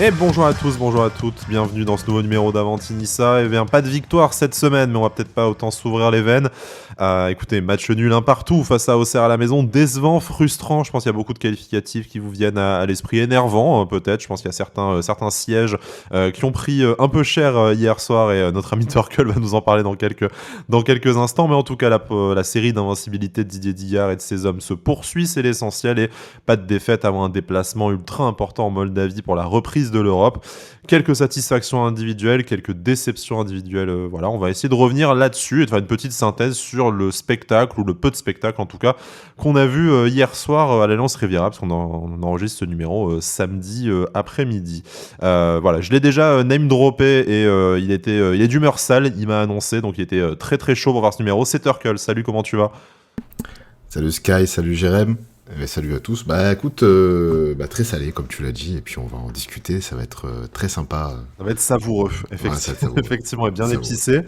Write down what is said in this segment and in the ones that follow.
Et bonjour à tous, bonjour à toutes, bienvenue dans ce nouveau numéro d'Avantinissa. Eh bien, pas de victoire cette semaine, mais on va peut-être pas autant s'ouvrir les veines. Écoutez, match nul un partout face à Auxerre à la maison, décevant, frustrant. Je pense qu'il y a beaucoup de qualificatifs qui vous viennent à l'esprit, énervant peut-être. Je pense qu'il y a certains sièges qui ont pris un peu cher hier soir et notre ami Turkel va nous en parler dans quelques instants. Mais en tout cas, la série d'invincibilité de Didier Dillard et de ses hommes se poursuit, c'est l'essentiel. Et pas de défaite avant un déplacement ultra important en Moldavie pour la reprise de l'Europe. Quelques satisfactions individuelles, quelques déceptions individuelles. Voilà, on va essayer de revenir là-dessus et de faire une petite synthèse sur le spectacle, ou le peu de spectacle en tout cas, qu'on a vu hier soir à l'Alliance Riviera, parce on enregistre ce numéro samedi après-midi. Voilà, je l'ai déjà name droppé et il est d'humeur sale, il m'a annoncé, donc il était très très chaud pour voir ce numéro. C'est Turkel, salut, comment tu vas ? Salut Sky, salut Jérém, et salut à tous. Bah écoute, très salé comme tu l'as dit, et puis on va en discuter, ça va être très sympa. Ça va être savoureux, Ouais, ça va être savoureux. effectivement, et bien Savoureux. épicé.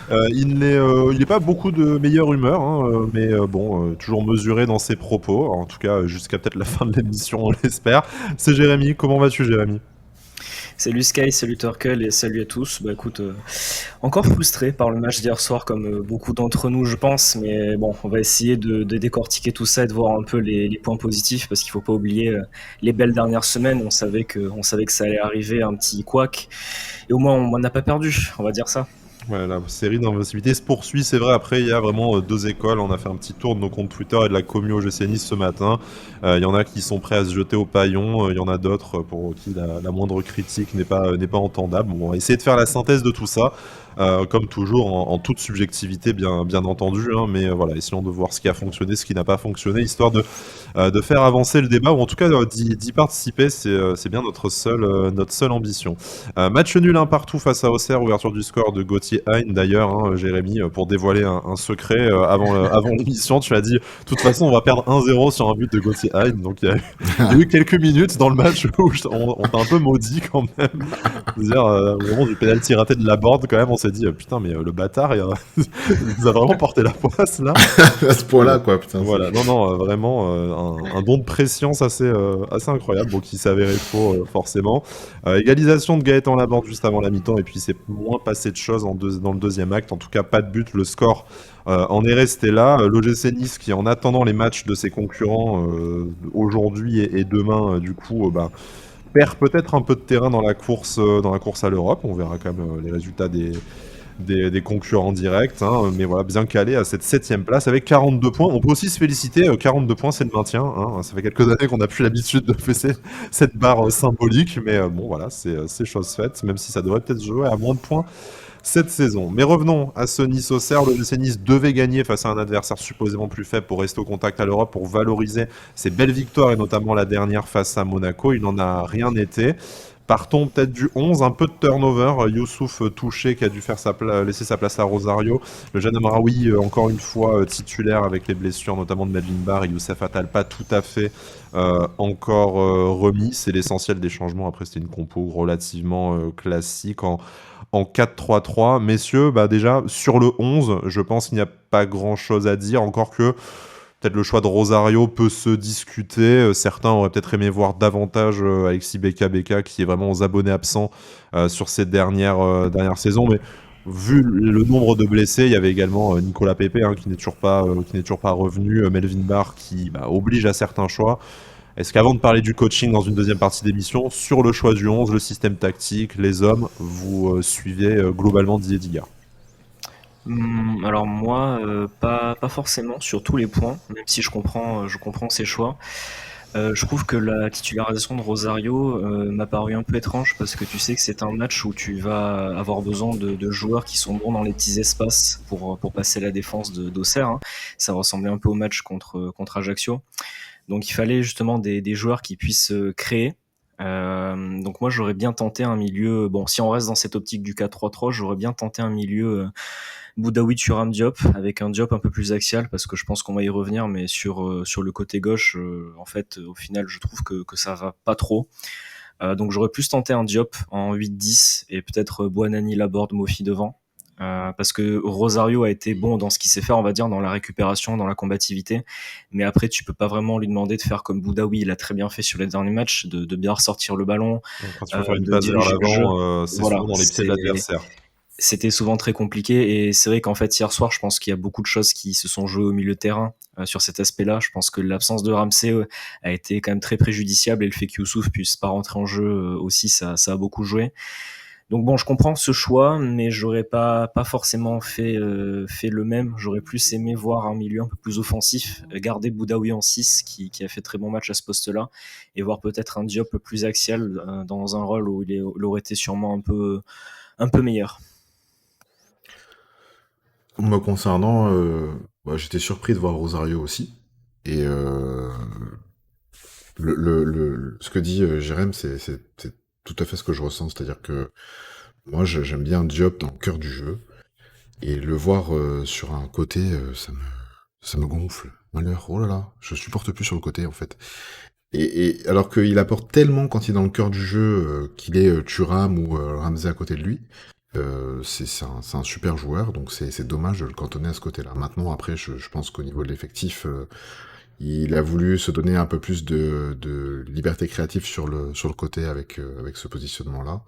Il n'est pas beaucoup de meilleure humeur, hein, mais bon, toujours mesuré dans ses propos, en tout cas jusqu'à peut-être la fin de l'émission, on l'espère. C'est Jérémy, comment vas-tu Jérémy ? Salut Sky, salut Turkel et salut à tous. Bah écoute, encore frustré par le match d'hier soir comme beaucoup d'entre nous je pense, mais bon, on va essayer de décortiquer tout ça et de voir un peu les points positifs parce qu'il faut pas oublier les belles dernières semaines. On savait que ça allait arriver, un petit couac, et au moins on n'a pas perdu, on va dire ça. Ouais, la série d'invincibilité se poursuit, c'est vrai. Après, il y a vraiment deux écoles. On a fait un petit tour de nos comptes Twitter et de la commu OGC Nice ce matin. Il y en a qui sont prêts à se jeter au paillon. Il y en a d'autres pour qui la moindre critique n'est pas entendable. Bon, on va essayer de faire la synthèse de tout ça. Comme toujours, en toute subjectivité, bien entendu. Hein, mais voilà, essayons de voir ce qui a fonctionné, ce qui n'a pas fonctionné, histoire de faire avancer le débat, ou en tout cas d'y participer. C'est bien notre seule ambition. Match nul un partout face à Auxerre, ouverture du score de Gauthier Hein d'ailleurs, hein, Jérémy, pour dévoiler un secret avant l'émission, tu as dit de toute façon on va perdre 1-0 sur un but de Gauthier Hein, donc il y a eu quelques minutes dans le match où on t'a un peu maudit quand même. C'est-à-dire au moment du penalty raté de Laborde quand même, on s'est dit putain mais le bâtard il nous a vraiment porté la poisse là. À ce point-là, quoi, putain. Voilà, non, vraiment un don de préscience assez incroyable, bon, qui s'est avéré faux forcément. Égalisation de Gaëtan Laborde juste avant la mi-temps, et puis c'est moins passé de choses dans le deuxième acte. En tout cas, pas de but, le score en est resté là. L'OGC Nice qui, en attendant les matchs de ses concurrents aujourd'hui et demain, du coup, perd peut-être un peu de terrain dans la course à l'Europe. On verra quand même les résultats des concurrents directs, hein, mais voilà, bien calé à cette 7ème place avec 42 points. On peut aussi se féliciter, 42 points c'est le maintien, hein. Ça fait quelques années qu'on n'a plus l'habitude de fesser cette barre symbolique, mais bon voilà, c'est chose faite, même si ça devrait peut-être jouer à moins de points cette saison. Mais revenons à ce Nice-Auxerre. Le GC Nice devait gagner face à un adversaire supposément plus faible pour rester au contact à l'Europe, pour valoriser ses belles victoires, et notamment la dernière face à Monaco. Il n'en a rien été. Partons peut-être du 11, un peu de turnover. Youssouf touché, qui a dû laisser sa place à Rosario. Le jeune Amraoui, encore une fois titulaire avec les blessures, notamment de Melvin Barr, et Youssef Attal, pas tout à fait encore remis. C'est l'essentiel des changements. Après, c'était une compo relativement classique en 4-3-3. Messieurs, déjà, sur le 11, je pense qu'il n'y a pas grand-chose à dire, encore que peut-être le choix de Rosario peut se discuter. Certains auraient peut-être aimé voir davantage Alexis Beka, qui est vraiment aux abonnés absents sur ces dernières saisons. Mais vu le nombre de blessés, il y avait également Nicolas Pepe, hein, qui n'est toujours pas revenu, Melvin Barr qui oblige à certains choix. Est-ce qu'avant de parler du coaching dans une deuxième partie d'émission, sur le choix du 11, le système tactique, les hommes, vous suivez globalement Didier Dillard ? Alors moi, pas forcément sur tous les points, même si je comprends ses choix. Je trouve que la titularisation de Rosario m'a paru un peu étrange parce que tu sais que c'est un match où tu vas avoir besoin de joueurs qui sont bons dans les petits espaces pour passer la défense d'Auxerre, hein. Ça ressemblait un peu au match contre Ajaccio. Donc il fallait justement des joueurs qui puissent créer. Donc moi j'aurais bien tenté un milieu, bon si on reste dans cette optique du 4-3-3, j'aurais bien tenté un milieu Boudaoui Thuram Diop, avec un Diop un peu plus axial, parce que je pense qu'on va y revenir, mais sur le côté gauche, en fait, au final, je trouve que ça va pas trop. Donc j'aurais plus tenté un Diop en 8-10, et peut-être Boanani, Laborde, Mofi devant. parce que Rosario a été bon dans ce qu'il sait faire, on va dire, dans la récupération, dans la combativité. Mais après, tu peux pas vraiment lui demander de faire comme Boudaoui, il a très bien fait sur les derniers matchs, de bien ressortir le ballon, Quand il faut faire une de passe vers diriger le jeu. l'avant, c'est Voilà, souvent dans les pieds de l'adversaire. c'était souvent très compliqué. Et c'est vrai qu'en fait, hier soir, je pense qu'il y a beaucoup de choses qui se sont jouées au milieu de terrain sur cet aspect-là. Je pense que l'absence de Ramsey a été quand même très préjudiciable, et le fait que Youssouf puisse pas rentrer en jeu aussi, ça a beaucoup joué. Donc bon, je comprends ce choix, mais j'aurais pas forcément fait le même. J'aurais plus aimé voir un milieu un peu plus offensif, garder Boudaoui en 6, qui a fait très bon match à ce poste-là, et voir peut-être un Diop plus axial dans un rôle où il aurait été sûrement un peu meilleur. Me concernant, j'étais surpris de voir Rosario aussi. Et ce que dit Jérém, c'est tout à fait ce que je ressens. C'est-à-dire que moi, j'aime bien Diop dans le cœur du jeu. Et le voir sur un côté, ça me gonfle. Malheur, oh là là, je supporte plus sur le côté en fait. Et alors qu'il apporte tellement quand il est dans le cœur du jeu, qu'il est Thuram ou Ramsey à côté de lui, c'est un super joueur, donc c'est dommage de le cantonner à ce côté-là. Maintenant, après, je pense qu'au niveau de l'effectif, il a voulu se donner un peu plus de liberté créative sur le côté avec ce positionnement-là.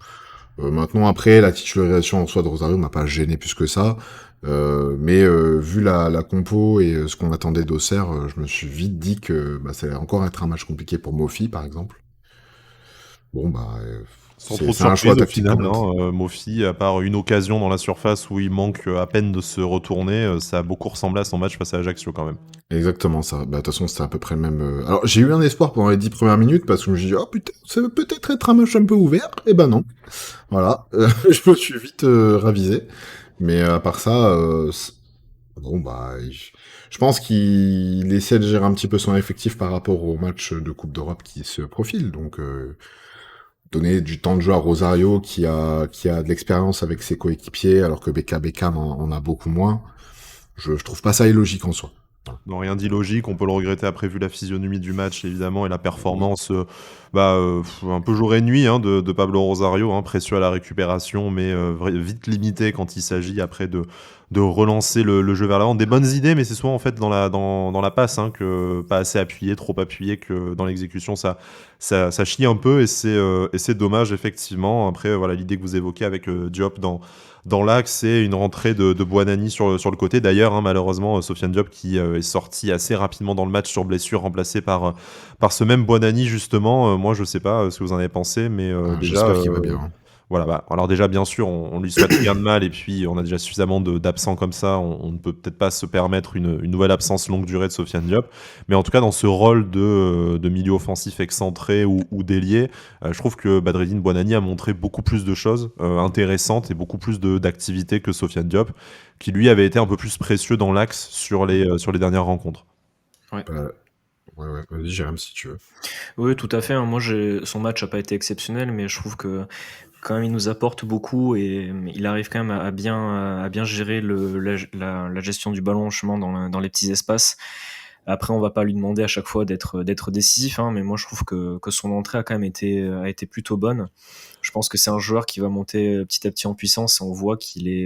Maintenant, après, la titularisation en soi de Rosario m'a pas gêné plus que ça. Mais vu la compo et ce qu'on attendait d'Auxerre, je me suis vite dit que ça allait encore être un match compliqué pour Mofi, par exemple. Bon, Sans trop de c'est un choix surprise au tactique final, pour moi. Mofi, à part une occasion dans la surface où il manque à peine de se retourner, ça a beaucoup ressemblé à son match face à Ajaccio quand même. Exactement ça. De toute façon, c'était à peu près le même. Alors, j'ai eu un espoir pendant les 10 premières minutes parce que je me suis dit, oh putain, ça va peut-être être un match un peu ouvert. Et ben non. Voilà. Je me suis vite ravisé. Mais à part ça, bon, je pense qu'il essaie de gérer un petit peu son effectif par rapport au match de Coupe d'Europe qui se profile. Donc, donner du temps de jeu à Rosario qui a de l'expérience avec ses coéquipiers alors que Beckham en a beaucoup moins. Je trouve pas ça illogique en soi. Non, rien d'illogique, on peut le regretter après vu la physionomie du match évidemment et la performance un peu jour et nuit de Pablo Rosario, précieux à la récupération mais vite limité quand il s'agit après de relancer le jeu vers l'avant. Des bonnes idées mais c'est souvent en fait dans la passe que pas assez appuyé, trop appuyé, que dans l'exécution ça chie un peu et c'est dommage effectivement. Après voilà l'idée que vous évoquez avec Diop dans l'axe, c'est une rentrée de Buonanni sur le côté. D'ailleurs, malheureusement, Sofiane Diop qui est sorti assez rapidement dans le match sur blessure, remplacé par ce même Buonanni, justement. Moi, je sais pas ce que vous en avez pensé, mais déjà... J'espère qu'il va bien. Voilà, alors déjà, bien sûr, on lui souhaite rien de mal, et puis on a déjà suffisamment d'absents comme ça, on ne peut peut-être pas se permettre une nouvelle absence longue durée de Sofiane Diop, mais en tout cas, dans ce rôle de milieu offensif excentré ou d'ailier, je trouve que Badreddine Buonanni a montré beaucoup plus de choses intéressantes et beaucoup plus d'activités que Sofiane Diop, qui lui avait été un peu plus précieux dans l'axe sur les dernières rencontres. Ouais. Ouais, vas-y Jérém si tu veux. Oui, tout à fait. Moi, son match n'a pas été exceptionnel, mais je trouve que quand même il nous apporte beaucoup et il arrive quand même à bien gérer la gestion du ballon chemin dans les petits espaces. Après, on va pas lui demander à chaque fois d'être décisif, mais moi je trouve que son entrée a quand même été plutôt bonne. Je pense que c'est un joueur qui va monter petit à petit en puissance et on voit qu'il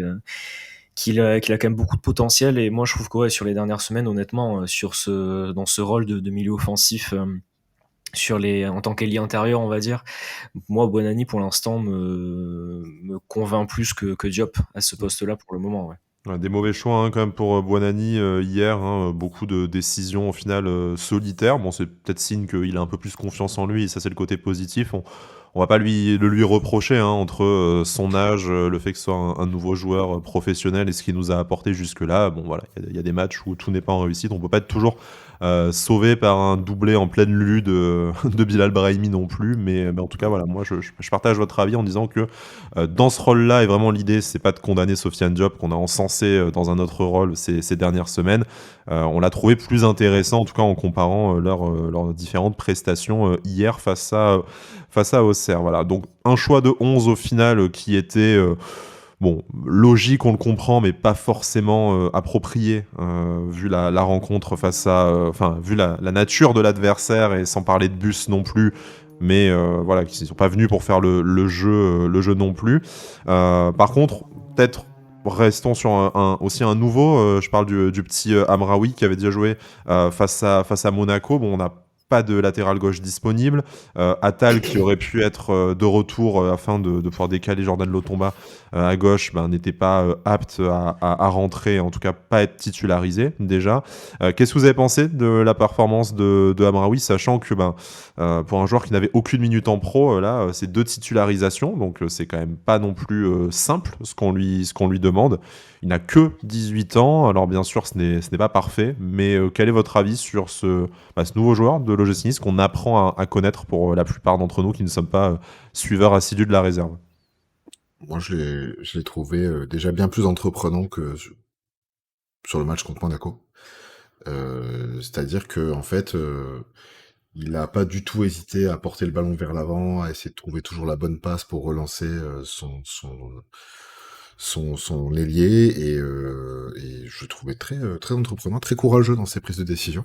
a quand même beaucoup de potentiel. Et moi je trouve que sur les dernières semaines, honnêtement, dans ce rôle de milieu offensif, en tant qu'ailier intérieur, on va dire, moi Buonanni pour l'instant me convainc plus que Diop à ce poste-là pour le moment. Ouais. Ouais, des mauvais choix quand même pour Buonanni hier, beaucoup de décisions au final solitaires. Bon, c'est peut-être signe qu'il a un peu plus confiance en lui et ça c'est le côté positif. On va pas lui reprocher entre son âge, le fait que ce soit un nouveau joueur professionnel et ce qu'il nous a apporté jusque-là. Bon voilà, il y a des matchs où tout n'est pas en réussite. On peut pas être toujours sauvé par un doublé en pleine lue de Bilal Brahimi non plus. Mais en tout cas voilà, moi je partage votre avis en disant que dans ce rôle-là, et vraiment l'idée c'est pas de condamner Sofiane Diop qu'on a encensé dans un autre rôle ces dernières semaines. On l'a trouvé plus intéressant en tout cas en comparant leurs différentes prestations hier face à Auxerre. Voilà. Donc un choix de 11 au final qui était logique, on le comprend, mais pas forcément approprié vu la rencontre vu la nature de l'adversaire et sans parler de bus non plus. Mais voilà, qui ne sont pas venus pour faire le jeu non plus. Par contre, peut-être restons sur aussi un nouveau. Je parle du petit Amraoui qui avait déjà joué face à Monaco. Bon, on n'a pas de latéral gauche disponible. Attal qui aurait pu être de retour afin de pouvoir décaler Jordan Lotomba à gauche, n'était pas apte à rentrer, en tout cas pas être titularisé déjà. Qu'est-ce que vous avez pensé de la performance de Amraoui, sachant que pour un joueur qui n'avait aucune minute en pro, là c'est 2 titularisations, donc c'est quand même pas non plus simple ce qu'on lui demande. Il n'a que 18 ans, alors bien sûr ce n'est pas parfait, mais quel est votre avis sur ce nouveau joueur de l'OGC Nice qu'on apprend à connaître pour la plupart d'entre nous qui ne sommes pas suiveurs assidus de la réserve? Moi, je l'ai trouvé déjà bien plus entreprenant que sur le match contre Monaco. C'est-à-dire que en fait, il n'a pas du tout hésité à porter le ballon vers l'avant, à essayer de trouver toujours la bonne passe pour relancer son ailier, et je le trouvais très entreprenant, très courageux dans ses prises de décision.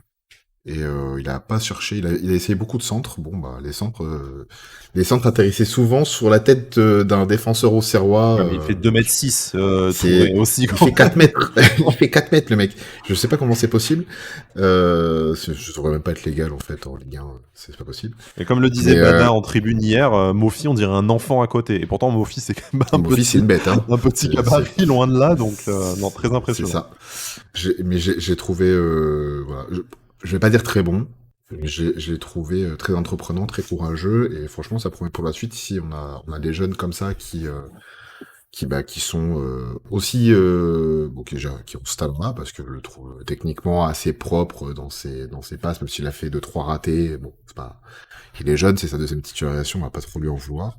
Et il a pas cherché, il a essayé beaucoup de centres. Bon, les centres atterrissaient souvent sur la tête d'un défenseur auxerrois. Ouais, il fait 2,6 m, c'est aussi il fait 4 mètres. Il fait 4 mètres, le mec. Je sais pas comment c'est possible. Je devrais même pas être légal en fait en Ligue 1, c'est pas possible. Et comme le disait Bada en tribune hier, Mofi, on dirait un enfant à côté. Et pourtant Mofi, c'est quand même Mofi, c'est une bête, hein. Un petit gabarit, loin de là, donc non, très impressionnant. C'est ça. Mais j'ai trouvé voilà, je vais pas dire très bon, mais j'ai trouvé très entreprenant, très courageux, et franchement ça promet pour la suite. Ici on a des jeunes comme ça qui sont aussi qui ont ce talent-là, parce que je le trouve techniquement assez propre dans ses passes, même s'il a fait 2-3 ratés. Bon, c'est pas, il est jeune, c'est sa deuxième titularisation, on va pas trop lui en vouloir.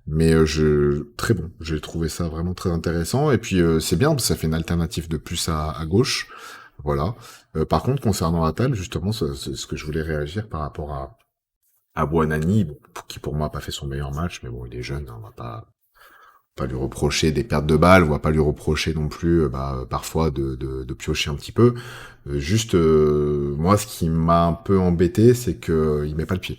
Mais très bon, j'ai trouvé ça vraiment très intéressant, et puis c'est bien parce que ça fait une alternative de plus à gauche. Voilà. Par contre, concernant Attal, justement, c'est ce que je voulais réagir par rapport à Bouanani, qui pour moi a pas fait son meilleur match, mais bon, il est jeune, hein, on va pas lui reprocher des pertes de balles, on va pas lui reprocher non plus, parfois de piocher un petit peu. Moi, ce qui m'a un peu embêté, c'est que il met pas le pied.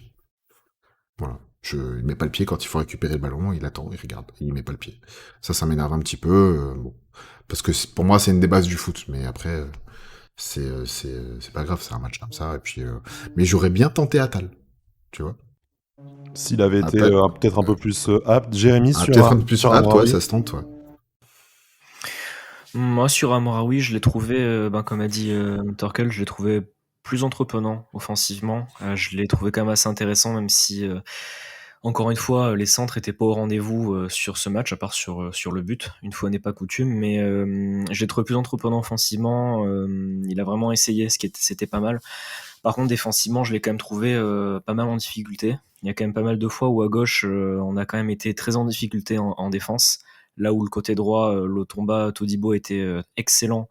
Voilà. Il met pas le pied quand il faut récupérer le ballon, il attend, il regarde, il met pas le pied. Ça m'énerve un petit peu, parce que pour moi, c'est une des bases du foot, mais après. C'est pas grave, c'est un match comme ça, et puis mais j'aurais bien tenté Attal, tu vois. S'il avait été peut-être un peu plus apte. Jérémy, sur peut-être un peu plus apte, ouais, ça se tente, ouais. Moi, sur Amraoui, je l'ai trouvé, comme a dit Torkel, je l'ai trouvé plus entreprenant offensivement. Je l'ai trouvé quand même assez intéressant, même si encore une fois, les centres étaient pas au rendez-vous sur ce match, à part sur le but, une fois n'est pas coutume, mais je l'ai trouvé plus entreprenant offensivement. Il a vraiment essayé, c'était pas mal. Par contre, défensivement, je l'ai quand même trouvé pas mal en difficulté. Il y a quand même pas mal de fois où à gauche, on a quand même été très en difficulté en défense. Là où le côté droit, Lotomba, Todibo était excellent.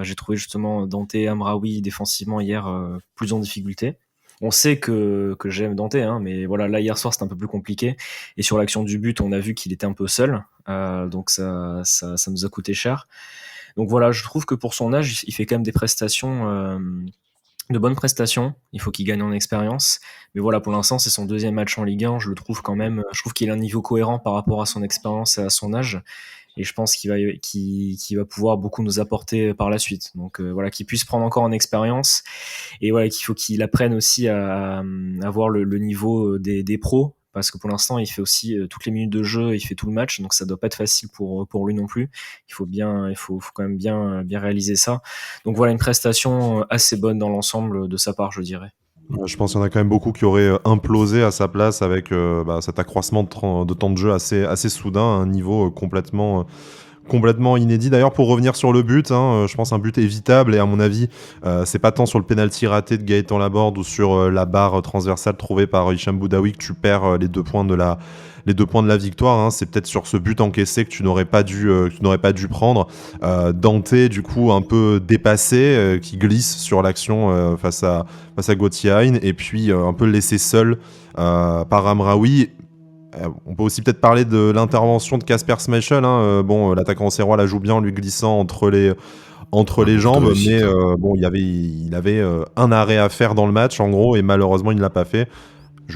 J'ai trouvé justement Dante Amraoui défensivement hier plus en difficulté. On sait que j'aime Dante, hein, mais voilà, là hier soir c'était un peu plus compliqué. Et sur l'action du but, on a vu qu'il était un peu seul, donc ça nous a coûté cher. Donc voilà, je trouve que pour son âge, il fait quand même des prestations, de bonnes prestations. Il faut qu'il gagne en expérience. Mais voilà, pour l'instant, c'est son deuxième match en Ligue 1. Je trouve qu'il a un niveau cohérent par rapport à son expérience et à son âge. Et je pense qu'il va pouvoir beaucoup nous apporter par la suite. Donc voilà, qu'il puisse prendre encore en expérience. Et voilà, qu'il faut qu'il apprenne aussi à avoir le niveau des pros. Parce que pour l'instant, il fait aussi toutes les minutes de jeu, il fait tout le match. Donc ça doit pas être facile pour lui non plus. Il faut quand même bien réaliser ça. Donc voilà, une prestation assez bonne dans l'ensemble de sa part, je dirais. Je pense qu'il y en a quand même beaucoup qui auraient implosé à sa place avec cet accroissement de temps de jeu assez soudain, à un niveau complètement inédit. D'ailleurs, pour revenir sur le but, je pense un but évitable, et à mon avis, c'est pas tant sur le penalty raté de Gaëtan Laborde ou sur la barre transversale trouvée par Hicham Boudaoui que tu perds les 2 points de la victoire. C'est peut-être sur ce but encaissé que tu n'aurais pas dû prendre. Dante, du coup, un peu dépassé, qui glisse sur l'action face à Gauthier Hein, et puis un peu laissé seul par Amraoui. On peut aussi peut-être parler de l'intervention de Kasper Schmeichel. L'attaquant auxerrois la joue bien en lui glissant entre les jambes, mais il avait un arrêt à faire dans le match, en gros, et malheureusement il ne l'a pas fait.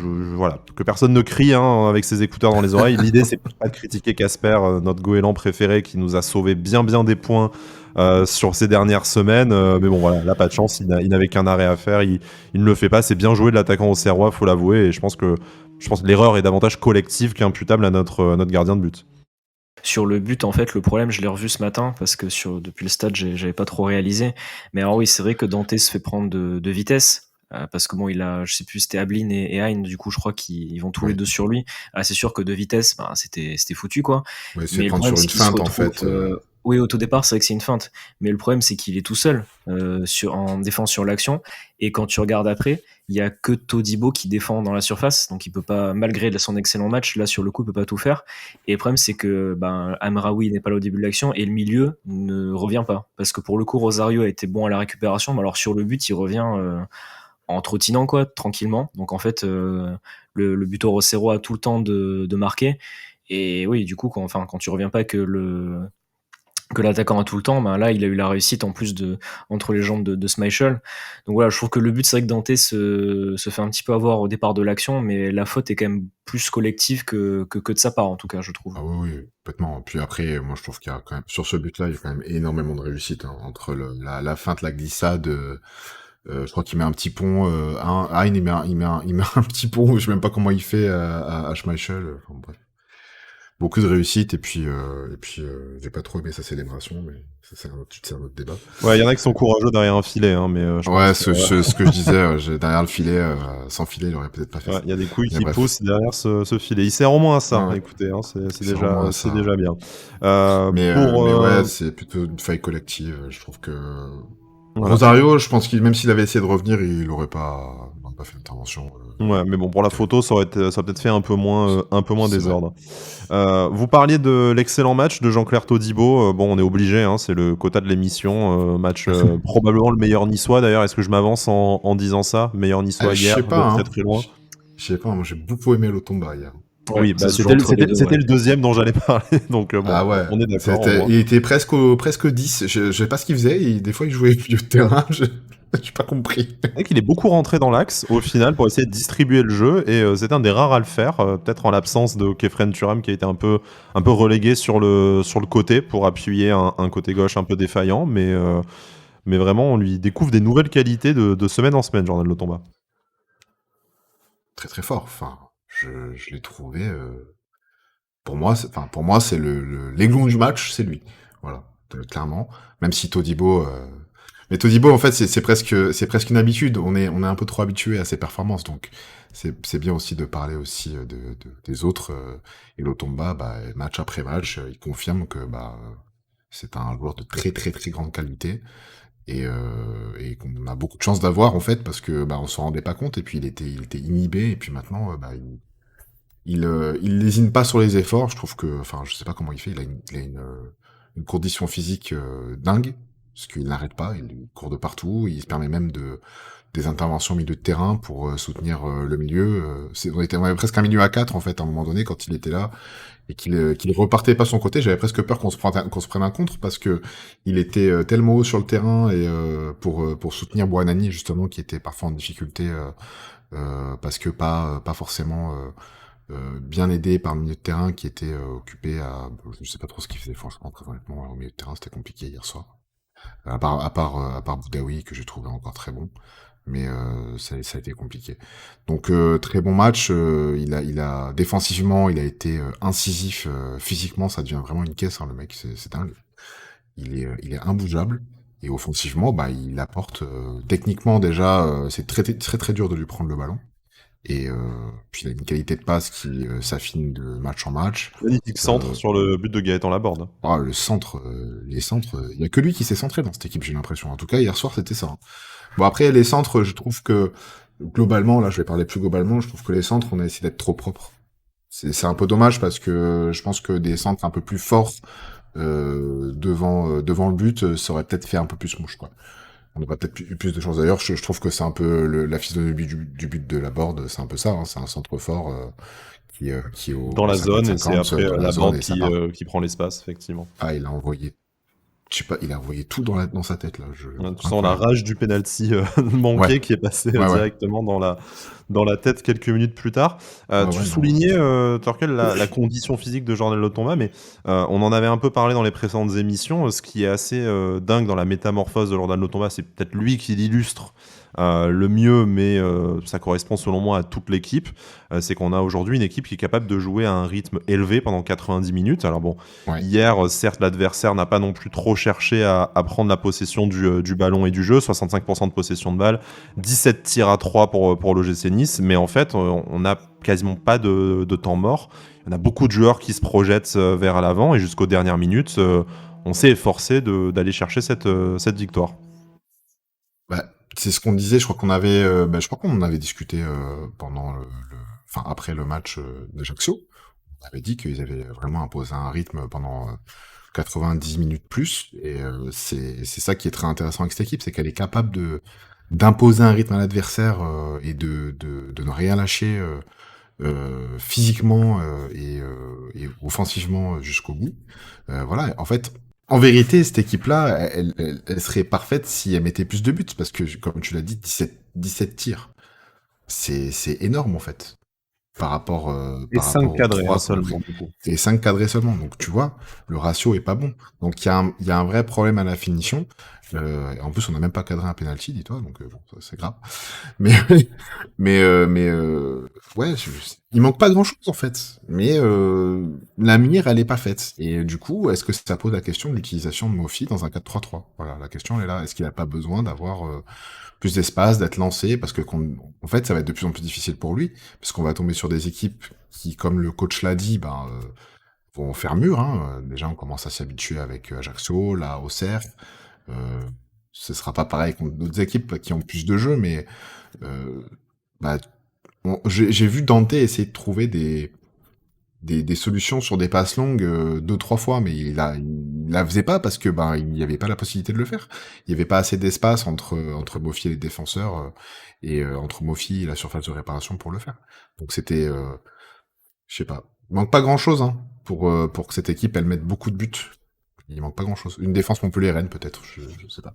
voilà, que personne ne crie hein, avec ses écouteurs dans les oreilles. L'idée, c'est pas de critiquer Casper, notre goéland préféré, qui nous a sauvé bien des points sur ces dernières semaines. Mais bon, voilà, là, pas de chance. Il n'avait qu'un arrêt à faire. Il ne le fait pas. C'est bien joué de l'attaquant au Serrois, faut l'avouer. Et je pense que l'erreur est davantage collective qu'imputable à notre gardien de but. Sur le but, en fait, le problème, je l'ai revu ce matin parce que depuis le stade, j'avais pas trop réalisé. Mais alors oui, c'est vrai que Dante se fait prendre de vitesse. Parce que bon, je sais plus, c'était Ablin et Hein, du coup, je crois qu'ils vont tous les Oui. deux sur lui. C'est sûr que de vitesse, c'était foutu, quoi. Ouais, c'est Mais le prendre problème, sur c'est une qu'il se feinte, en retrouve. fait. Oui, au tout départ, c'est vrai que c'est une feinte. Mais le problème, c'est qu'il est tout seul en défense sur l'action. Et quand tu regardes après, il y a que Todibo qui défend dans la surface. Donc, il peut pas, malgré son excellent match, là, sur le coup, il peut pas tout faire. Et le problème, c'est que Amraoui n'est pas là au début de l'action et le milieu ne revient pas. Parce que pour le coup, Rosario a été bon à la récupération. Mais alors, sur le but, il revient en trottinant, quoi, tranquillement. Donc, en fait, le buteur Rosero a tout le temps de marquer. Et oui, du coup, quand tu reviens pas que l'attaquant a tout le temps, là, il a eu la réussite en plus entre les jambes de Schmeichel. Donc voilà, je trouve que le but, c'est vrai que Dante se fait un petit peu avoir au départ de l'action, mais la faute est quand même plus collective que de sa part, en tout cas, je trouve. Ah oui, oui, complètement. Puis après, moi, je trouve qu'il y a quand même, sur ce but-là, il y a quand même énormément de réussite, hein, entre la feinte, la glissade, je crois qu'il met un petit pont, Hein, il met un petit pont, je sais même pas comment il fait à Schmeichel, enfin, bref. Beaucoup de réussite, et puis j'ai pas trop aimé sa célébration, mais ça, c'est un autre débat. Ouais, il y en a qui sont courageux derrière un filet, hein, mais je Ouais, pense que ce que je disais, derrière le filet, sans filet, il aurait peut-être pas fait ouais, ça. il y a des couilles Mais qui bref. poussent derrière ce filet. Il sert au moins à ça. Ouais. Écoutez, hein, c'est Il sert au moins à c'est ça. déjà bien. Mais ouais, c'est plutôt une faille collective. Je trouve que voilà. Rosario, je pense qu'il même s'il avait essayé de revenir, il aurait pas fait d'intervention. Ouais, mais bon, pour la photo, ça aurait peut-être fait un peu moins C'est vrai. désordre. Vous parliez de l'excellent match de Jean-Claire Todibo. Bon, on est obligé, hein, c'est le quota de l'émission. Match probablement le meilleur niçois. D'ailleurs, est-ce que je m'avance en disant ça? Meilleur niçois Je hier, sais de pas, très hein. très loin. Je sais pas, moi j'ai beaucoup aimé Lotomba hier. Ouais, Oui, ça se joue c'était entre les deux, ouais. le deuxième dont j'allais parler. Donc bon, Ah ouais, on est d'accord. Au moins. il était presque 10. Je sais pas ce qu'il faisait, des fois il jouait milieu de terrain, j'ai pas compris. C'est vrai qu'il est beaucoup rentré dans l'axe au final pour essayer de distribuer le jeu et c'est un des rares à le faire, peut-être en l'absence de Kefren Turam qui a été un peu relégué sur le côté pour appuyer un côté gauche un peu défaillant, mais vraiment on lui découvre des nouvelles qualités de semaine en semaine, Jordan Lotomba. Très très fort. Enfin, je l'ai trouvé. Pour moi, c'est l'aiglon du match, c'est lui. Voilà, clairement. Même si Todibo, mais Todibo en fait c'est presque une habitude. On est un peu trop habitué à ses performances, donc c'est bien aussi de parler aussi des autres. Et Lotomba, match après match, il confirme que c'est un joueur de très très très grande qualité. Et qu'on a beaucoup de chance d'avoir en fait parce que on s'en rendait pas compte et puis il était inhibé et puis maintenant il lésine pas sur les efforts. Je trouve que, enfin, je sais pas comment il fait. Il a une condition physique dingue, parce qu'il n'arrête pas. Il court de partout. Il se permet même des interventions au milieu de terrain pour soutenir le milieu. On avait presque un milieu à 4 en fait à un moment donné quand il était là et qu'il repartait pas de son côté. J'avais presque peur qu'on se prenne un contre parce que il était tellement haut sur le terrain et pour soutenir Buonanni justement qui était parfois en difficulté parce que pas forcément bien aidé par le milieu de terrain qui était occupé à... Je sais pas trop ce qu'il faisait, franchement, très honnêtement, au milieu de terrain, c'était compliqué hier soir. À part Boudaoui, que j'ai trouvé encore très bon. Mais ça a été compliqué. Donc très bon match. Il a défensivement, il a été incisif. Physiquement, ça devient vraiment une caisse. Hein, le mec, c'est dingue. Il est imbougeable. Et offensivement, il apporte. Techniquement déjà, c'est très très très dur de lui prendre le ballon. Et puis il a une qualité de passe qui s'affine de match en match. Magnifique centre sur le but de Gaëtan Laborde. Le centre, les centres, il y a que lui qui s'est centré dans cette équipe, j'ai l'impression. En tout cas, hier soir, c'était ça. Hein. Bon, après, les centres, je trouve que, globalement, là, je vais parler plus globalement, je trouve que les centres, on a essayé d'être trop propres. C'est un peu dommage parce que je pense que des centres un peu plus forts devant le but, ça aurait peut-être fait un peu plus mouche, quoi. On aurait peut-être eu plus de chance. D'ailleurs, je trouve que c'est un peu la physionomie du but de Laborde, c'est un peu ça. Hein. C'est un centre fort qui est dans la zone, et c'est après dans la zone, bande et ça part. qui prend l'espace, effectivement. Ah, il a envoyé. je sais pas, il a envoyé tout dans sa tête là. Ouais, tu sens la rage du penalty manqué Ouais, qui est passé ouais, ouais, directement dans la tête quelques minutes plus tard. ouais, Tu ouais, non. soulignais, Torkel, la condition physique de Jordan Lotomba, mais on en avait un peu parlé dans les précédentes émissions. Ce qui est assez dingue dans la métamorphose de Jordan Lotomba, c'est peut-être lui qui l'illustre le mieux, mais ça correspond selon moi à toute l'équipe. C'est qu'on a aujourd'hui une équipe qui est capable de jouer à un rythme élevé pendant 90 minutes. Alors bon, Ouais, hier, certes, l'adversaire n'a pas non plus trop cherché à prendre la possession du ballon et du jeu, 65% de possession de balle, 17 tirs à 3 pour l'OGC Nice, mais en fait, on n'a quasiment pas de temps mort. On a beaucoup de joueurs qui se projettent vers l'avant et jusqu'aux dernières minutes, on s'est efforcé d'aller chercher cette victoire. bah, c'est ce qu'on disait. Je crois qu'on avait, je crois qu'on en avait discuté pendant enfin après le match d'Ajaccio. On avait dit qu'ils avaient vraiment imposé un rythme pendant 90 minutes plus, et c'est ça qui est très intéressant avec cette équipe, c'est qu'elle est capable d'imposer un rythme à l'adversaire et de ne rien lâcher physiquement et offensivement jusqu'au bout. Voilà, en fait, en vérité, cette équipe-là, elle serait parfaite si elle mettait plus de buts, parce que, comme tu l'as dit, 17 tirs. C'est énorme, en fait, Et par 5 rapport aux cadrés 3 qu'on a seulement, pris. du coup. Et 5 cadrés seulement. Donc, tu vois, le ratio est pas bon. Donc, il y a un vrai problème à la finition. En plus, on n'a même pas cadré un penalty, dis-toi, donc bon, ça, c'est grave. Mais, ouais, il manque pas grand-chose en fait. Mais la mire, elle est pas faite. Et du coup, est-ce que ça pose la question de l'utilisation de Mofi dans un 4-3-3? Voilà, la question elle est là. Est-ce qu'il a pas besoin d'avoir plus d'espace, d'être lancé? Parce que en fait, ça va être de plus en plus difficile pour lui, parce qu'on va tomber sur des équipes qui, comme le coach l'a dit, vont faire mûr. Hein. Déjà, on commence à s'habituer avec Ajaccio, là, Auxerre. Euh, Ce sera pas pareil contre d'autres équipes qui ont plus de jeux, mais euh, bah, j'ai vu Dante essayer de trouver des solutions sur des passes longues 2-3 fois, mais il la faisait pas parce que il n'y avait pas la possibilité de le faire. Il n'y avait pas assez d'espace entre Mofi et les défenseurs et entre Mofi et la surface de réparation pour le faire. Donc c'était, je sais pas, il manque pas grand-chose hein, pour que cette équipe elle mette beaucoup de buts. Il manque pas grand-chose. Une défense Montpellier-Rennes peut-être, je sais pas.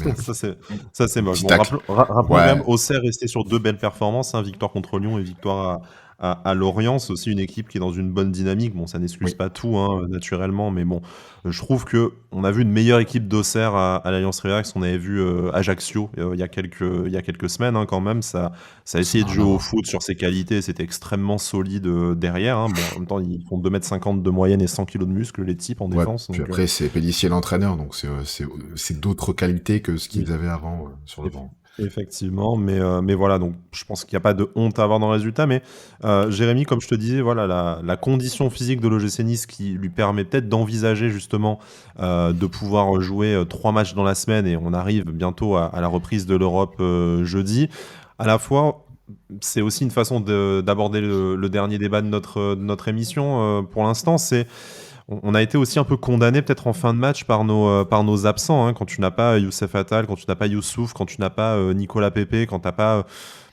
Mais Ça, c'est moche. petit Bon, tacle. rappelons quand même, Ouais, Auxerre resté sur 2 belles performances, hein, victoire contre Lyon et victoire à Lorient. C'est aussi une équipe qui est dans une bonne dynamique. Bon, ça n'excuse oui, pas tout, hein, naturellement, mais bon, je trouve que on a vu une meilleure équipe d'Auxerre à l'Alliance Riviera qu'on avait vu Ajaccio il y a quelques semaines, hein, quand même. Ça a ça essayé n'a de rien à jouer au voir. foot sur ses qualités. C'était extrêmement solide derrière, hein. Bon, en même temps, ils font 2,50 m de moyenne et 100 kg de muscle, les types en Ouais, défense. puis Donc, après, c'est Pellissier l'entraîneur, donc c'est d'autres qualités que ce oui. qu'ils avaient avant sur le Eff- banc. Effectivement, mais voilà, donc je pense qu'il n'y a pas de honte à avoir dans le résultat. Mais Jérémy, comme je te disais, voilà, la condition physique de l'OGC Nice qui lui permet peut-être d'envisager justement de pouvoir jouer 3 matchs dans la semaine et on arrive bientôt à la reprise de l'Europe jeudi. À la fois, c'est aussi une façon d'aborder le dernier débat de notre émission pour l'instant. On a été aussi un peu condamné peut-être en fin de match par nos absents, hein, quand tu n'as pas Youssef Attal, quand tu n'as pas Youssouf, quand tu n'as pas Nicolas Pepe, quand tu n'as pas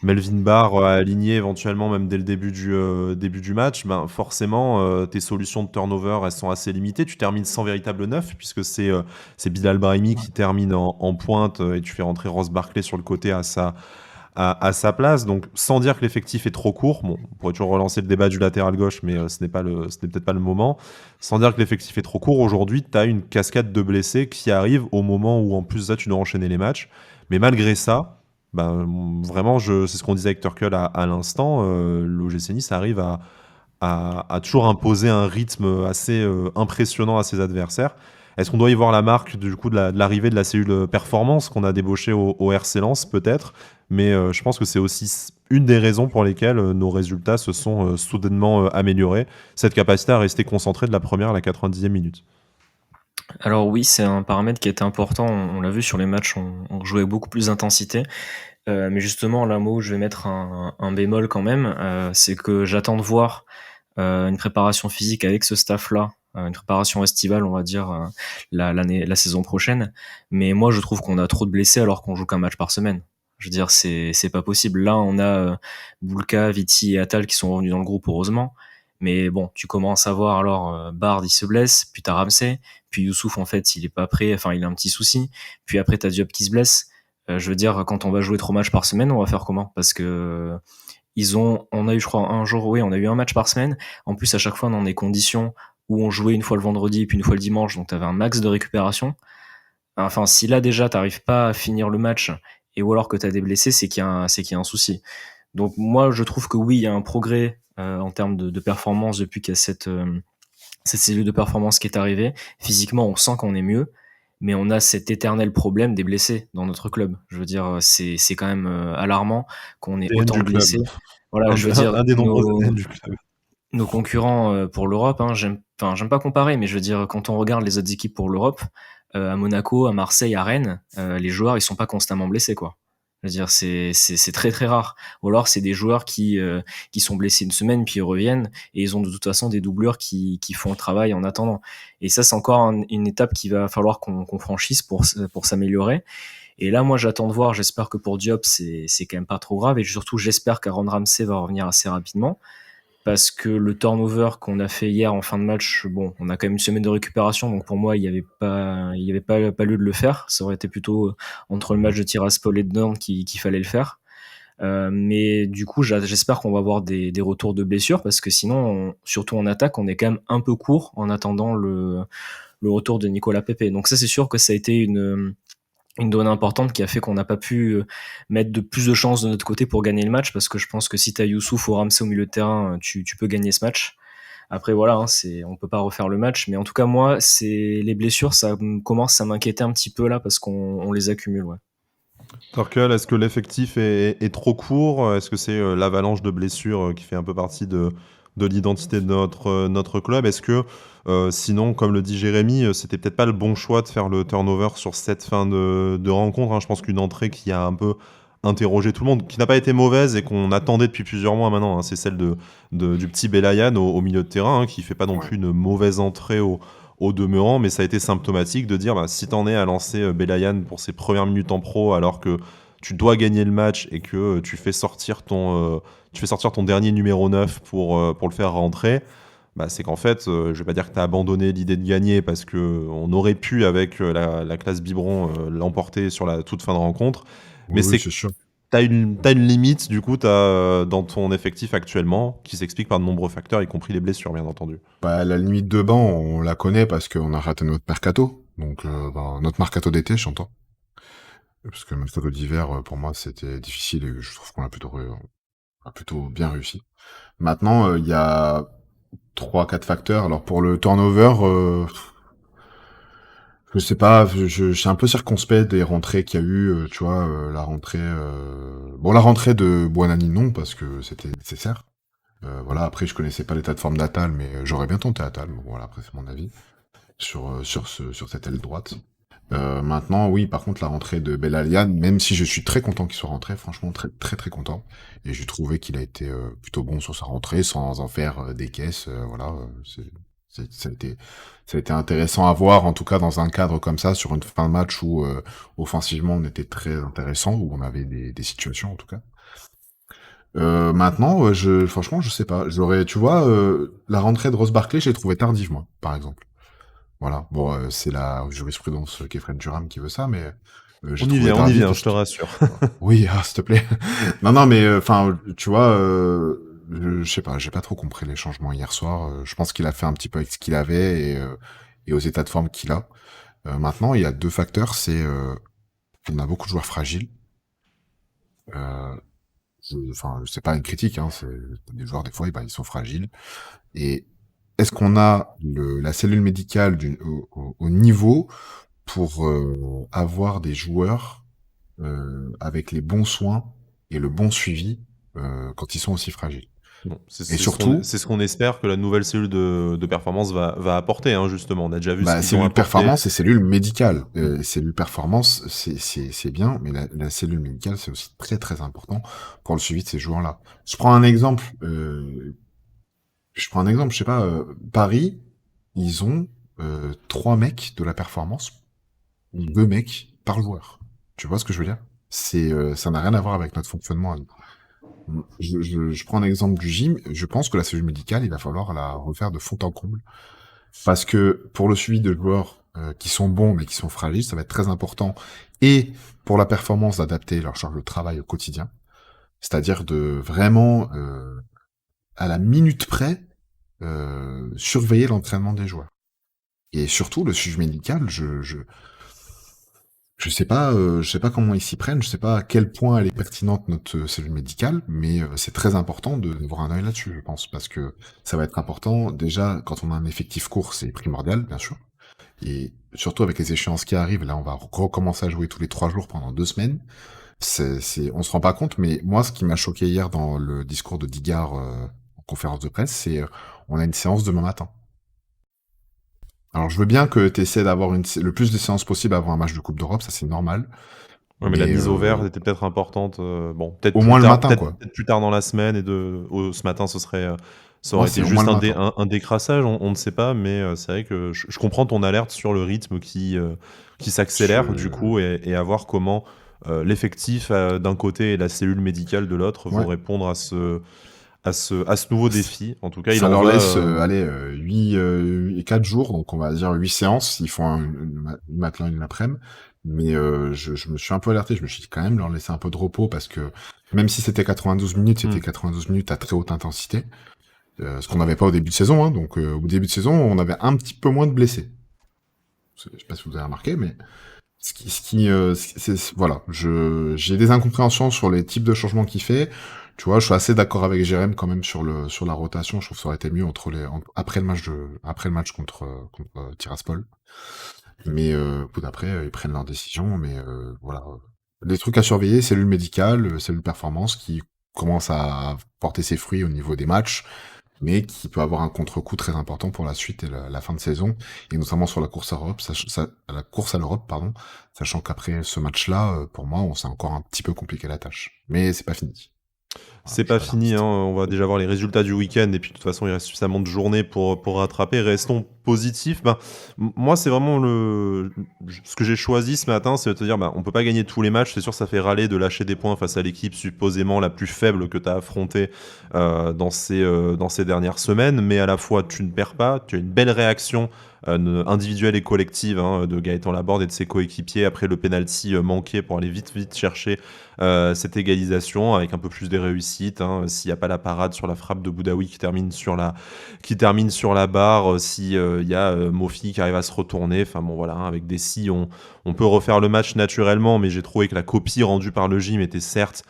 Melvin Barr aligné éventuellement même dès le début du match, forcément tes solutions de turnover elles sont assez limitées. Tu termines sans véritable neuf puisque c'est Bilal Brahimi qui termine en pointe et tu fais rentrer Ross Barkley sur le côté à sa place. Donc, sans dire que l'effectif est trop court, bon, on pourrait toujours relancer le débat du latéral gauche, mais ce n'est peut-être pas le moment. Sans dire que l'effectif est trop court, aujourd'hui, tu as une cascade de blessés qui arrive au moment où, en plus, ça, tu dois enchaîner les matchs. Mais malgré ça, vraiment, c'est ce qu'on disait avec Turkel à l'instant, l'OGC Nice arrive à toujours imposer un rythme assez impressionnant à ses adversaires. Est-ce qu'on doit y voir la marque du coup de l'arrivée de la cellule performance qu'on a débauchée au RC Lens peut-être, mais je pense que c'est aussi une des raisons pour lesquelles nos résultats se sont soudainement améliorés, cette capacité à rester concentré de la première à la 90e minute. Alors oui, c'est un paramètre qui était important. On l'a vu sur les matchs, on jouait avec beaucoup plus d'intensité. Mais justement, là où je vais mettre un bémol quand même, c'est que j'attends de voir une préparation physique avec ce staff-là, une préparation estivale, on va dire, la saison prochaine. Mais moi, je trouve qu'on a trop de blessés alors qu'on joue qu'un match par semaine. Je veux dire, c'est pas possible. Là, on a Boulka, Viti et Attal qui sont revenus dans le groupe, heureusement. Mais bon, tu commences à voir alors Bard, il se blesse, puis t'as Ramsey, Puis Youssouf, en fait, il est pas prêt, enfin, il a un petit souci. Puis après, t'as Diop qui se blesse. Je veux dire, quand on va jouer 3 matchs par semaine, on va faire comment? Parce que on a eu, je crois, un jour, oui, on a eu un match par semaine. En plus, à chaque fois, dans des conditions où on jouait une fois le vendredi, puis une fois le dimanche, donc t'avais un max de récupération. Enfin, si là déjà t'arrives pas à finir le match, et ou alors que t'as des blessés, c'est qu'il y a un souci. Donc moi, je trouve que oui, il y a un progrès en termes de performance depuis qu'il y a cette cellule de performance qui est arrivée. Physiquement, on sent qu'on est mieux, mais on a cet éternel problème des blessés dans notre club. Je veux dire, c'est quand même alarmant qu'on ait ADN autant du de club. blessés. Voilà, je veux dire, Un des nombreux ADN du club. nos concurrents pour l'Europe, hein, j'aime pas comparer, mais je veux dire, quand on regarde les autres équipes pour l'Europe, à Monaco, à Marseille, à Rennes, les joueurs, ils sont pas constamment blessés, quoi. Je veux dire, c'est très très rare. Ou alors, c'est des joueurs qui sont blessés une semaine, puis ils reviennent, et ils ont de toute façon des doubleurs qui font le travail en attendant. Et ça, c'est encore une étape qu'il va falloir qu'on franchisse pour s'améliorer. Et là, moi, j'attends de voir. J'espère que pour Diop, c'est quand même pas trop grave. Et surtout, j'espère qu'Aaron Ramsey va revenir assez rapidement. Parce que le turnover qu'on a fait hier en fin de match, bon, on a quand même une semaine de récupération, donc pour moi, il y avait pas lieu de le faire. Ça aurait été plutôt entre le match de Tiraspol et de Nantes qu'il fallait le faire. Mais du coup, j'espère qu'on va avoir des retours de blessures, parce que sinon, surtout en attaque, on est quand même un peu court en attendant le retour de Nicolas Pepe. Donc ça, c'est sûr que ça a été une donnée importante qui a fait qu'on n'a pas pu mettre de plus de chances de notre côté pour gagner le match, parce que je pense que si tu as Youssouf ou Ramsey au milieu de terrain, tu peux gagner ce match. Après voilà, hein, on peut pas refaire le match, mais en tout cas moi, c'est les blessures, ça commence à m'inquiéter un petit peu là, parce qu'on les accumule. Ouais. Torkel, est-ce que l'effectif est trop court? Est-ce que c'est l'avalanche de blessures qui fait un peu partie de l'identité de notre club? Est-ce que sinon, comme le dit Jérémy, c'était peut-être pas le bon choix de faire le turnover sur cette fin de rencontre, hein? Je pense qu'une entrée qui a un peu interrogé tout le monde, qui n'a pas été mauvaise et qu'on attendait depuis plusieurs mois maintenant, hein, c'est celle du petit Belayan au milieu de terrain, hein, qui fait pas non plus une mauvaise entrée au demeurant, mais ça a été symptomatique de dire, bah, si t'en es à lancer Belayan pour ses premières minutes en pro, alors que tu dois gagner le match et que tu fais sortir ton dernier numéro 9 pour le faire rentrer, bah, c'est qu'en fait, je vais pas dire que tu as abandonné l'idée de gagner, parce qu'on aurait pu, avec la classe biberon, l'emporter sur la toute fin de rencontre, mais Oui, c'est c'est sûr. t'as une limite, du coup, dans ton effectif actuellement, qui s'explique par de nombreux facteurs, y compris les blessures, bien entendu. Bah, la limite de banc, on la connaît parce qu'on a raté notre mercato. Donc, notre mercato d'été, j'entends. Parce que le mercato d'hiver, pour moi, c'était difficile et je trouve qu'on a plutôt bien réussi. Maintenant, il y a 3-4 facteurs. Alors, pour le turnover, je sais pas, je suis un peu circonspect des rentrées qu'il y a eu, tu vois, la rentrée de Buonanni, non, parce que c'était nécessaire. Voilà, après, je connaissais pas l'état de forme d'Atal, mais j'aurais bien tenté Atal. Bon, voilà, après, c'est mon avis sur cette aile droite. Maintenant, oui, par contre, la rentrée de Belalian, même si je suis très content qu'il soit rentré, franchement, très, très, très content. Et j'ai trouvé qu'il a été plutôt bon sur sa rentrée, sans en faire des caisses. Voilà, ça a été intéressant à voir, en tout cas dans un cadre comme ça, sur une fin de match où offensivement on était très intéressant, où on avait des situations en tout cas. Maintenant, franchement, je sais pas. Tu vois, la rentrée de Ross Barkley, j'ai trouvé tardive, moi, par exemple. Voilà. Bon, c'est la jurisprudence Kefren Durham qui veut ça, mais j'ai On y trouvé vient, tardive je parce te que... rassure. Oui, s'il te plaît. Non, mais enfin, tu vois, je sais pas, j'ai pas trop compris les changements hier soir. Je pense qu'il a fait un petit peu avec ce qu'il avait et aux états de forme qu'il a. Maintenant, il y a deux facteurs, c'est on a beaucoup de joueurs fragiles. Euh, Enfin, c'est pas une critique, hein, c'est des joueurs des fois, ils sont fragiles. Et est-ce qu'on a la cellule médicale au niveau pour avoir des joueurs avec les bons soins et le bon suivi quand ils sont aussi fragiles? Bon, Et surtout, c'est ce qu'on espère que la nouvelle cellule de performance va apporter, hein, justement. On a déjà vu ce bah, qu'ils ont cellule apporté. performance et cellule médicale. Cellule performance, c'est bien, mais la cellule médicale, c'est aussi très très important pour le suivi de ces joueurs-là. Je prends un exemple. Je sais pas, Paris, ils ont 3 mecs de la performance, ou 2 mecs par joueur. Tu vois ce que je veux dire? Ça n'a rien à voir avec notre fonctionnement à nous. Je prends un exemple du gym. Je pense que la cellule médicale, il va falloir la refaire de fond en comble. Parce que pour le suivi de joueurs qui sont bons mais qui sont fragiles, ça va être très important. Et pour la performance, d'adapter leur charge de travail au quotidien. C'est-à-dire de vraiment, à la minute près, surveiller l'entraînement des joueurs. Et surtout, le suivi médical, je sais pas comment ils s'y prennent, je sais pas à quel point elle est pertinente notre cellule médicale, mais c'est très important de voir un œil là-dessus, je pense, parce que ça va être important. Déjà, quand on a un effectif court, c'est primordial, bien sûr. Et surtout avec les échéances qui arrivent, là, on va recommencer à jouer tous les 3 jours pendant 2 semaines. On se rend pas compte, mais moi, ce qui m'a choqué hier dans le discours de Digard en conférence de presse, c'est on a une séance demain matin. Alors, je veux bien que tu essaies d'avoir le plus de séances possible avant un match de Coupe d'Europe, ça c'est normal. Ouais, mais la Mais mise au vert était peut-être importante. Bon, peut-être au plus moins le tard, matin, quoi. peut-être plus tard dans la semaine ce matin, ça Moi, aurait c'est été au moins juste le matin. un décrassage, on ne sait pas, mais c'est vrai que je comprends ton alerte sur le rythme qui s'accélère du Je... coup et à voir comment l'effectif d'un côté et la cellule médicale de l'autre vont Ouais. répondre à ce nouveau défi. En tout cas, il Ça en leur va. laisse, allez, 4 jours, donc on va dire 8 séances. Ils font une matin, une l'après-midi. Mais je me suis un peu alerté. Je me suis dit quand même leur laisser un peu de repos parce que même si c'était 92 minutes, c'était 92 minutes à très haute intensité. Ce qu'on n'avait pas au début de saison. Hein, donc au début de saison, on avait un petit peu moins de blessés. Je sais pas si vous avez remarqué, mais voilà, j'ai des incompréhensions sur les types de changements qu'il fait. Tu vois, je suis assez d'accord avec Jérém quand même sur la rotation. Je trouve que ça aurait été mieux après le match contre Tiraspol. Mais coup d'après, ils prennent leurs décisions. Mais voilà, les trucs à surveiller, cellule médicale, cellule performance qui commence à porter ses fruits au niveau des matchs, mais qui peut avoir un contre-coup très important pour la suite et la fin de saison, et notamment sur la course à Europe, la course à l'Europe, pardon, sachant qu'après ce match-là, pour moi, on s'est encore un petit peu compliqué la tâche. Mais c'est pas fini. Voilà, C'est je suis pas fini, hein. alarmiste. On va déjà voir les résultats du week-end et puis de toute façon il reste suffisamment de journées pour rattraper. Restons positifs. Ben, moi c'est vraiment ce que j'ai choisi ce matin, c'est de te dire on peut pas gagner tous les matchs, c'est sûr ça fait râler de lâcher des points face à l'équipe supposément la plus faible que tu as affrontée dans ces dernières semaines, mais à la fois tu ne perds pas, tu as une belle réaction individuelle et collective de Gaëtan Laborde et de ses coéquipiers après le penalty manqué pour aller vite chercher cette égalisation avec un peu plus de réussite. S'il n'y a pas la parade sur la frappe de Boudaoui qui termine sur la barre, s'il y a Mofi qui arrive à se retourner, enfin bon voilà, avec des si on peut refaire le match naturellement, mais j'ai trouvé que la copie rendue par le gym était certes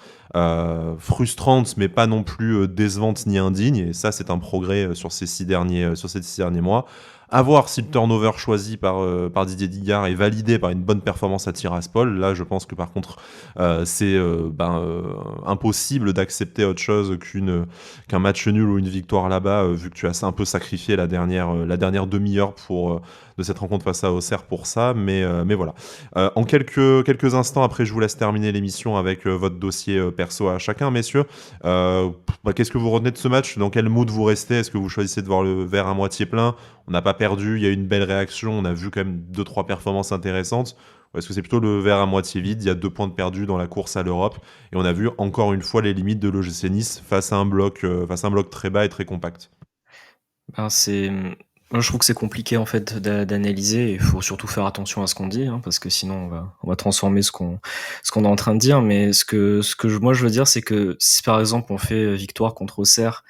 frustrante, mais pas non plus décevante ni indigne, et ça c'est un progrès sur ces 6 derniers mois. À voir si le turnover choisi par Didier Digard est validé par une bonne performance à Tiraspol. Là, je pense que par contre, c'est impossible d'accepter autre chose qu'un match nul ou une victoire là-bas, vu que tu as un peu sacrifié la dernière demi-heure de cette rencontre face à Auxerre pour ça. Mais voilà. En quelques instants, après, je vous laisse terminer l'émission avec votre dossier perso à chacun, messieurs. Qu'est-ce que vous retenez de ce match? Dans quel mood vous restez? Est-ce que vous choisissez de voir le verre à moitié plein? On n'a pas perdu, il y a eu une belle réaction, on a vu quand même 2-3 performances intéressantes. Ou est-ce que c'est plutôt le verre à moitié vide? Il y a 2 points de perdus dans la course à l'Europe et on a vu encore une fois les limites de l'OGC Nice face à un bloc très bas et très compact. Ben, moi, je trouve que c'est compliqué en fait d'analyser. Il faut surtout faire attention à ce qu'on dit, parce que sinon on va transformer ce qu'on est en train de dire. Mais moi je veux dire, c'est que si par exemple on fait victoire contre Auxerre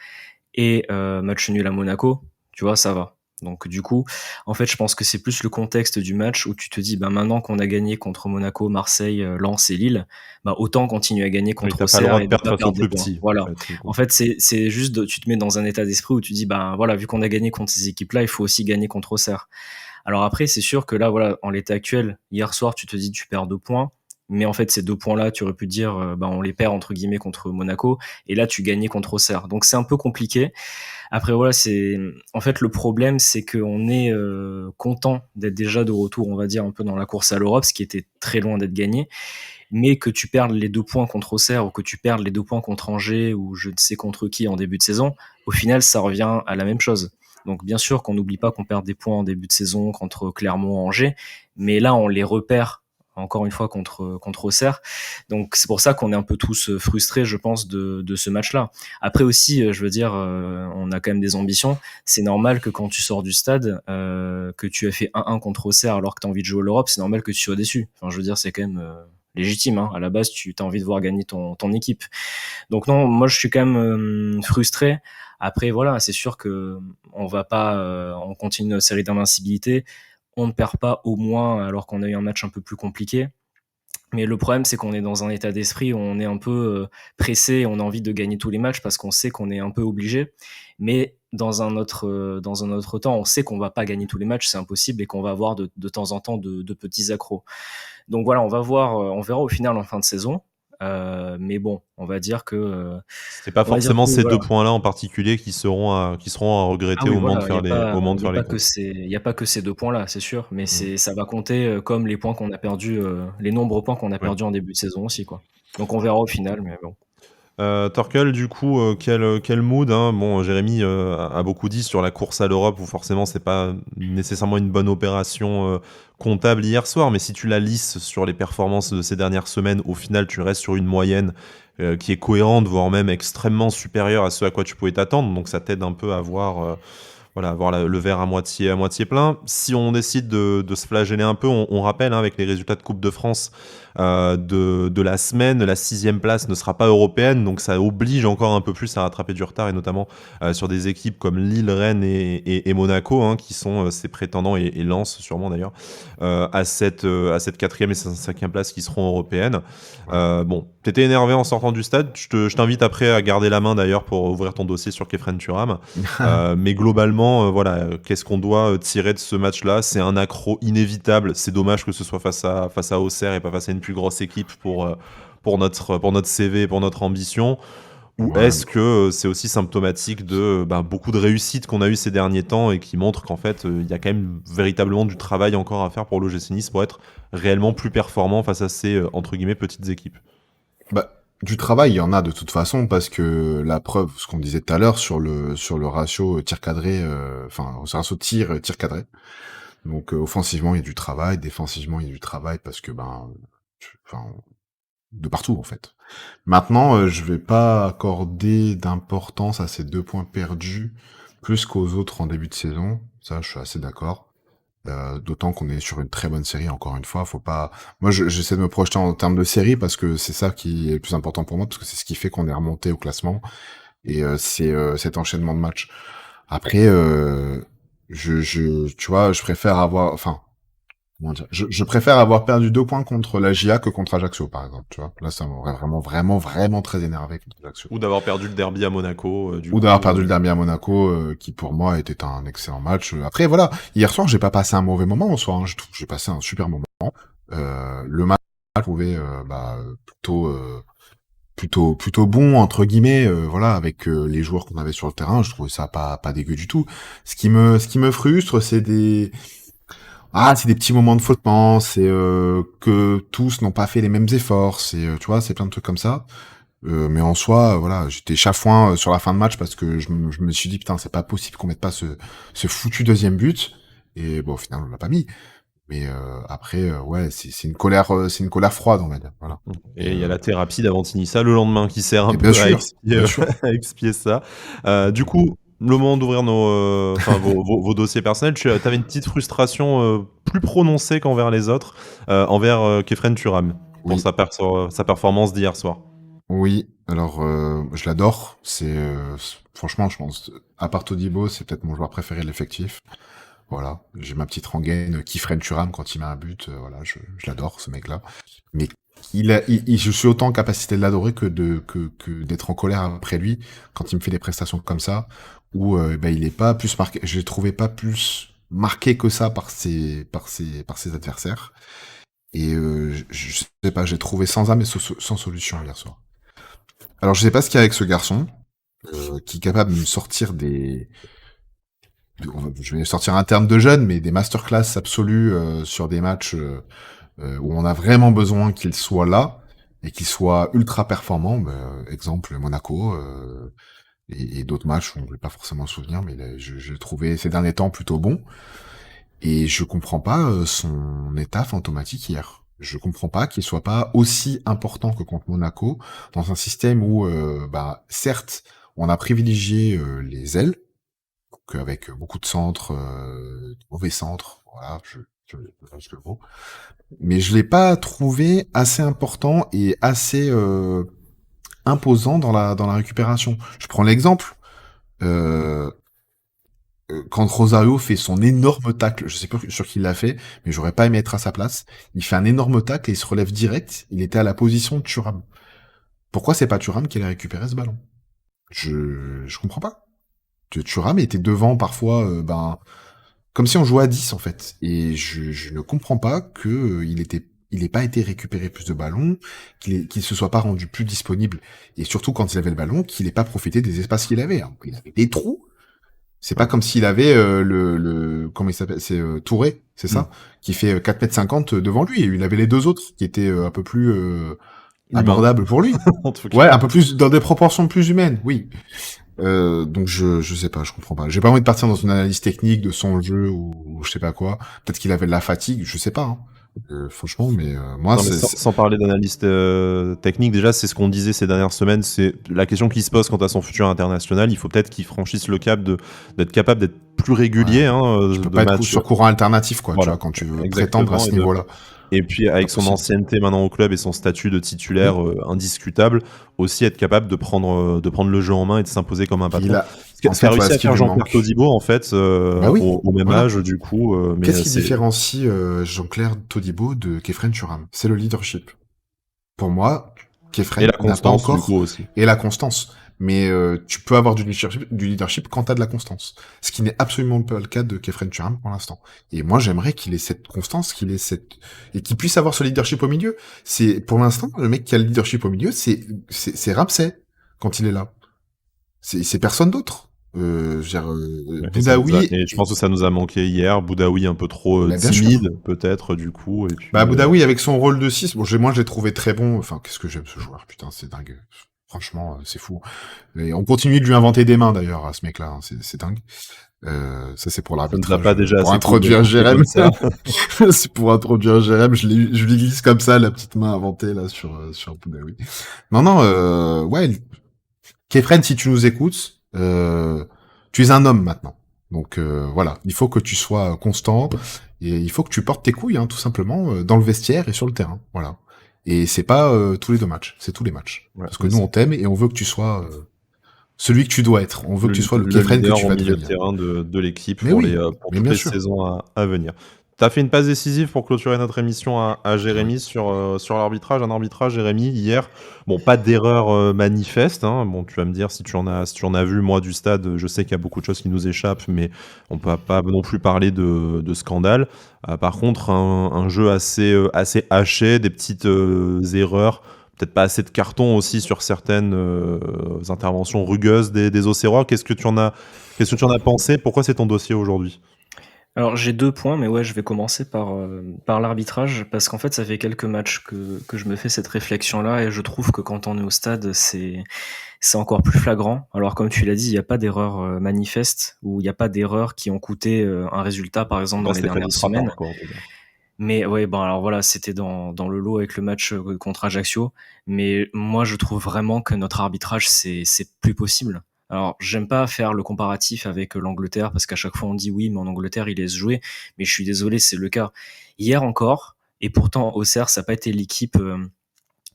et match nul à Monaco, tu vois, ça va. Donc du coup, en fait, je pense que c'est plus le contexte du match où tu te dis, maintenant qu'on a gagné contre Monaco, Marseille, Lens et Lille, autant continuer à gagner Oui, contre t'as pas le Auxerre droit de et ne perdre pas face aux perdre des plus points. petits. Voilà. Du En coup. fait, c'est juste, tu te mets dans un état d'esprit où tu dis, voilà, vu qu'on a gagné contre ces équipes-là, il faut aussi gagner contre Auxerre. Alors après, c'est sûr que là, voilà, en l'état actuel, hier soir, tu te dis, tu perds 2 points. Mais en fait, ces 2 points-là, tu aurais pu dire, on les perd entre guillemets contre Monaco, et là, tu gagnais contre Auxerre. Donc c'est un peu compliqué. Après voilà, en fait le problème, c'est qu'on est content d'être déjà de retour, on va dire un peu dans la course à l'Europe, ce qui était très loin d'être gagné, mais que tu perdes les 2 points contre Auxerre ou que tu perdes les 2 points contre Angers ou je ne sais contre qui en début de saison, au final ça revient à la même chose. Donc bien sûr qu'on n'oublie pas qu'on perd des points en début de saison contre Clermont, Angers, mais là on les repère encore une fois contre Auxerre. Donc c'est pour ça qu'on est un peu tous frustrés, je pense, de ce match-là. Après aussi, je veux dire, on a quand même des ambitions. C'est normal que quand tu sors du stade, que tu as fait 1-1 contre Auxerre alors que tu as envie de jouer l'Europe, c'est normal que tu sois déçu. Enfin, je veux dire, c'est quand même légitime. Hein. À la base, tu as envie de voir gagner ton équipe. Donc non, moi je suis quand même frustré. Après voilà, c'est sûr que on va pas, on continue notre série d'invincibilité. On ne perd pas au moins alors qu'on a eu un match un peu plus compliqué. Mais le problème, c'est qu'on est dans un état d'esprit où on est un peu pressé, on a envie de gagner tous les matchs parce qu'on sait qu'on est un peu obligé. Mais dans un autre temps, on sait qu'on va pas gagner tous les matchs, c'est impossible, et qu'on va avoir de temps en temps de petits accros. Donc voilà, on va voir, on verra au final en fin de saison. Mais bon, on va dire que C'est pas forcément ces voilà. 2 points-là en particulier qui seront à Ah regretter oui, au moment de voilà, faire au moment de faire les comptes. il y a pas que ces 2 points-là, c'est sûr, mais Mmh. ça va compter, comme les points qu'on a perdus, les nombreux points qu'on a Ouais. perdus en début de saison aussi, quoi. Donc on verra au final, mais bon. Torkel, du coup, quel mood, hein? Bon, Jérémy a beaucoup dit sur la course à l'Europe où forcément c'est pas nécessairement une bonne opération comptable hier soir, mais si tu la lisses sur les performances de ces dernières semaines, au final tu restes sur une moyenne qui est cohérente, voire même extrêmement supérieure à ce à quoi tu pouvais t'attendre, donc ça t'aide un peu à voir voilà, avoir le verre à moitié plein. Si on décide de se flageller un peu, on rappelle hein, avec les résultats de Coupe de France de la semaine, la 6e place ne sera pas européenne, donc ça oblige encore un peu plus à rattraper du retard, et notamment sur des équipes comme Lille, Rennes et Monaco, hein, qui sont ses prétendants, et Lens sûrement d'ailleurs, à cette 4e et 5e place qui seront européennes. Bon, t'étais énervé en sortant du stade, je t'invite après à garder la main d'ailleurs pour ouvrir ton dossier sur Kefren Turam. Mais globalement, voilà, qu'est-ce qu'on doit tirer de ce match-là? C'est un accro inévitable. C'est dommage que ce soit face à Auxerre et pas face à une plus grosse équipe pour notre CV, pour notre ambition. Ou Ouais, est-ce que c'est aussi symptomatique de beaucoup de réussites qu'on a eues ces derniers temps et qui montrent qu'en fait, il y a quand même véritablement du travail encore à faire pour l'OGC Nice pour être réellement plus performant face à ces, entre guillemets, petites équipes? bah, du travail, il y en a de toute façon, parce que la preuve, ce qu'on disait tout à l'heure sur le ratio tir cadré, enfin, sur le ratio tir cadré. Donc, offensivement, il y a du travail, défensivement, il y a du travail, parce que, enfin, de partout, en fait. Maintenant, je vais pas accorder d'importance à ces 2 points perdus plus qu'aux autres en début de saison. Ça, je suis assez d'accord. D'autant qu'on est sur une très bonne série, encore une fois, faut pas... Moi, j'essaie de me projeter en termes de série, parce que c'est ça qui est le plus important pour moi, parce que c'est ce qui fait qu'on est remonté au classement, et c'est cet enchaînement de matchs. Après, tu vois, je préfère avoir... Enfin, comment dire, je préfère avoir perdu 2 points contre la GIA que contre Ajaccio, par exemple, tu vois. Là, ça m'aurait vraiment, vraiment, vraiment très énervé contre Ajaccio. Ou d'avoir perdu le derby à Monaco, du Ou d'avoir coup. perdu le derby à Monaco, qui pour moi était un excellent match. Après, voilà, hier soir, j'ai pas passé un mauvais moment en soi, hein. Je trouve que j'ai passé un super moment. Le match, je trouvais plutôt bon entre guillemets, voilà, avec les joueurs qu'on avait sur le terrain. Je trouvais ça pas dégueu du tout. Ce qui me frustre, c'est des petits moments de flottement, c'est que tous n'ont pas fait les mêmes efforts, tu vois, c'est plein de trucs comme ça. Mais en soi, voilà, j'étais chafouin sur la fin de match, parce que je me suis dit, putain, c'est pas possible qu'on mette pas ce foutu deuxième but. Et bon, au final, on l'a pas mis. Mais après, ouais, c'est une colère froide, on va dire. Voilà. Et il y a la thérapie d'Avantinissa le lendemain qui sert un Et bien peu à sûr, expier, bien sûr. à expier ça. Du coup, le moment d'ouvrir vos dossiers personnels, tu avais une petite frustration plus prononcée qu'envers les autres, envers Kefren Turam, pour Oui, sa performance d'hier soir. oui. Alors, je l'adore. Franchement, je pense, à part Todibo, c'est peut-être mon joueur préféré de l'effectif. Voilà, j'ai ma petite rengaine qui freine Thuram quand il met un but. Voilà, je l'adore, ce mec-là. Mais je suis autant en capacité de l'adorer que d'être en colère après lui quand il me fait des prestations comme ça, où il est pas plus marqué. Je l'ai trouvé pas plus marqué que ça par ses adversaires. Et je sais pas, j'ai trouvé sans âme et sans solution hier soir. Alors je sais pas ce qu'il y a avec ce garçon qui est capable de me sortir je vais sortir un terme de jeune, mais des masterclass absolues sur des matchs où on a vraiment besoin qu'il soit là et qu'il soit ultra performant. Exemple Monaco et d'autres matchs où on ne veut pas forcément se souvenir, mais là, je l'ai trouvé ces derniers temps plutôt bon. Et je comprends pas son état fantomatique hier. Je comprends pas qu'il soit pas aussi important que contre Monaco, dans un système où, certes, on a privilégié les ailes, donc avec beaucoup de centres, de mauvais centres, voilà, je lâche le mot, mais je l'ai pas trouvé assez important et assez imposant dans la récupération. Je prends l'exemple. Euh, quand Rosario fait son énorme tacle, je sais pas sur qui il l'a fait, mais j'aurais pas aimé être à sa place. Il fait un énorme tacle et il se relève direct. Il était à la position de Thuram. Pourquoi c'est pas Thuram qui allait récupérer ce ballon? Je comprends pas. Thuram était devant parfois, comme si on jouait à 10 en fait. Et je ne comprends pas que il ait pas été récupéré plus de ballons, qu'il se soit pas rendu plus disponible. Et surtout quand il avait le ballon, qu'il ait pas profité des espaces qu'il avait, hein. Il avait des trous. C'est pas Ouais. comme s'il avait comment il s'appelle, c'est Touré, c'est Mm. ça, qui fait 4,50 m devant lui, et il avait les deux autres qui étaient un peu plus Humain, abordables pour lui. en tout Ouais, cas. un peu plus dans des proportions plus humaines, oui. Donc je sais pas, je comprends pas. J'ai pas envie de partir dans une analyse technique de son jeu ou je sais pas quoi. Peut-être qu'il avait de la fatigue, je sais pas, hein. Franchement, mais moi Non, mais sans parler d'analyste technique, déjà, c'est ce qu'on disait ces dernières semaines, c'est la question qui se pose quant à son futur international. Il faut peut-être qu'il franchisse le cap d'être capable d'être plus ouais, régulier, hein, tu peux de pas être match. sur courant alternatif, quoi, tu Voilà, vois, quand tu veux prétendre à exactement. ce niveau-là. Et puis, Pas avec son possible. ancienneté maintenant au club et son statut de titulaire Oui. indiscutable, aussi être capable de prendre le jeu en main et de s'imposer comme un Il patron. a, Ce en qu'a fait, voilà, réussi ce à qui faire lui Jean-Pierre manque. Todibo, en fait, Bah oui, au même voilà. âge, du coup. Mais Qu'est-ce qui c'est différencie Jean-Claire Todibo de Kefren Turam? C'est le leadership. Pour moi, et Kefren la n'a pas constance, du coup, encore, aussi. et la constance. Mais tu peux avoir du leadership quand t'as de la constance. Ce qui n'est absolument pas le cas de Kefren Turam pour l'instant. Et moi, j'aimerais qu'il ait cette constance, et qu'il puisse avoir ce leadership au milieu. C'est, pour l'instant, le mec qui a le leadership au milieu, c'est Ramsey, quand il est là. C'est personne d'autre. Je veux dire, Ouais, Boudaoui, et je pense que ça nous a manqué hier. Boudaoui un peu trop bah, bien sûr. timide, peut-être, du coup. Et Bah, puis, Boudaoui, avec son rôle de 6, bon, moi, je l'ai trouvé très bon. Enfin, qu'est-ce que j'aime ce joueur, putain, c'est dingue. Franchement, c'est fou. Et on continue de lui inventer des mains, d'ailleurs, à ce mec-là, hein. C'est dingue. Ça, c'est pour ça nous a l'arbitrage. pas déjà Pour assez introduire convoqué Jérém. comme ça. C'est pour introduire Jérém. Je lui glisse comme ça, la petite main inventée, là, sur Boudaoui. Non, non, ouais. Kefren, si tu nous écoutes, tu es un homme maintenant. Donc voilà, il faut que tu sois constant et il faut que tu portes tes couilles, hein, tout simplement, dans le vestiaire et sur le terrain. Voilà. Et c'est pas tous les 2 matchs, c'est tous les matchs. Ouais, Parce que mais nous, on t'aime et on veut que tu sois celui que tu dois être. On veut que tu sois le le Kefren que leader tu au vas milieu de devenir. terrain de l'équipe Mais oui, pour mais toutes bien les sûr. saisons à venir. Tu as fait une passe décisive pour clôturer notre émission à Oui. Jérémy sur l'arbitrage. Un arbitrage, Jérémy, hier. Bon, pas d'erreur manifeste, hein. Bon, tu vas me dire si tu en as vu, moi, du stade. Je sais qu'il y a beaucoup de choses qui nous échappent, mais on peut pas non plus parler de scandale. Par contre, un jeu assez haché, des petites erreurs. Peut-être pas assez de cartons aussi sur certaines interventions rugueuses des Auxerrois. Qu'est-ce que tu en as pensé? Pourquoi c'est ton dossier aujourd'hui? Alors j'ai 2 points, mais ouais, je vais commencer par l'arbitrage, parce qu'en fait, ça fait quelques matchs que je me fais cette réflexion-là, et je trouve que quand on est au stade, c'est encore plus flagrant. Alors comme tu l'as dit, il y a pas d'erreur manifeste, ou il y a pas d'erreurs qui ont coûté un résultat, par exemple, Bah, dans les Stéphanie dernières semaines. Frappard, quoi, en tout cas. Mais ouais, bon, alors voilà, c'était dans le lot avec le match contre Ajaccio. Mais moi, je trouve vraiment que notre arbitrage, c'est plus possible. Alors, j'aime pas faire le comparatif avec l'Angleterre, parce qu'à chaque fois on dit oui, mais en Angleterre, ils laissent jouer. Mais je suis désolé, c'est le cas. Hier encore, et pourtant, Auxerre, ça n'a pas été l'équipe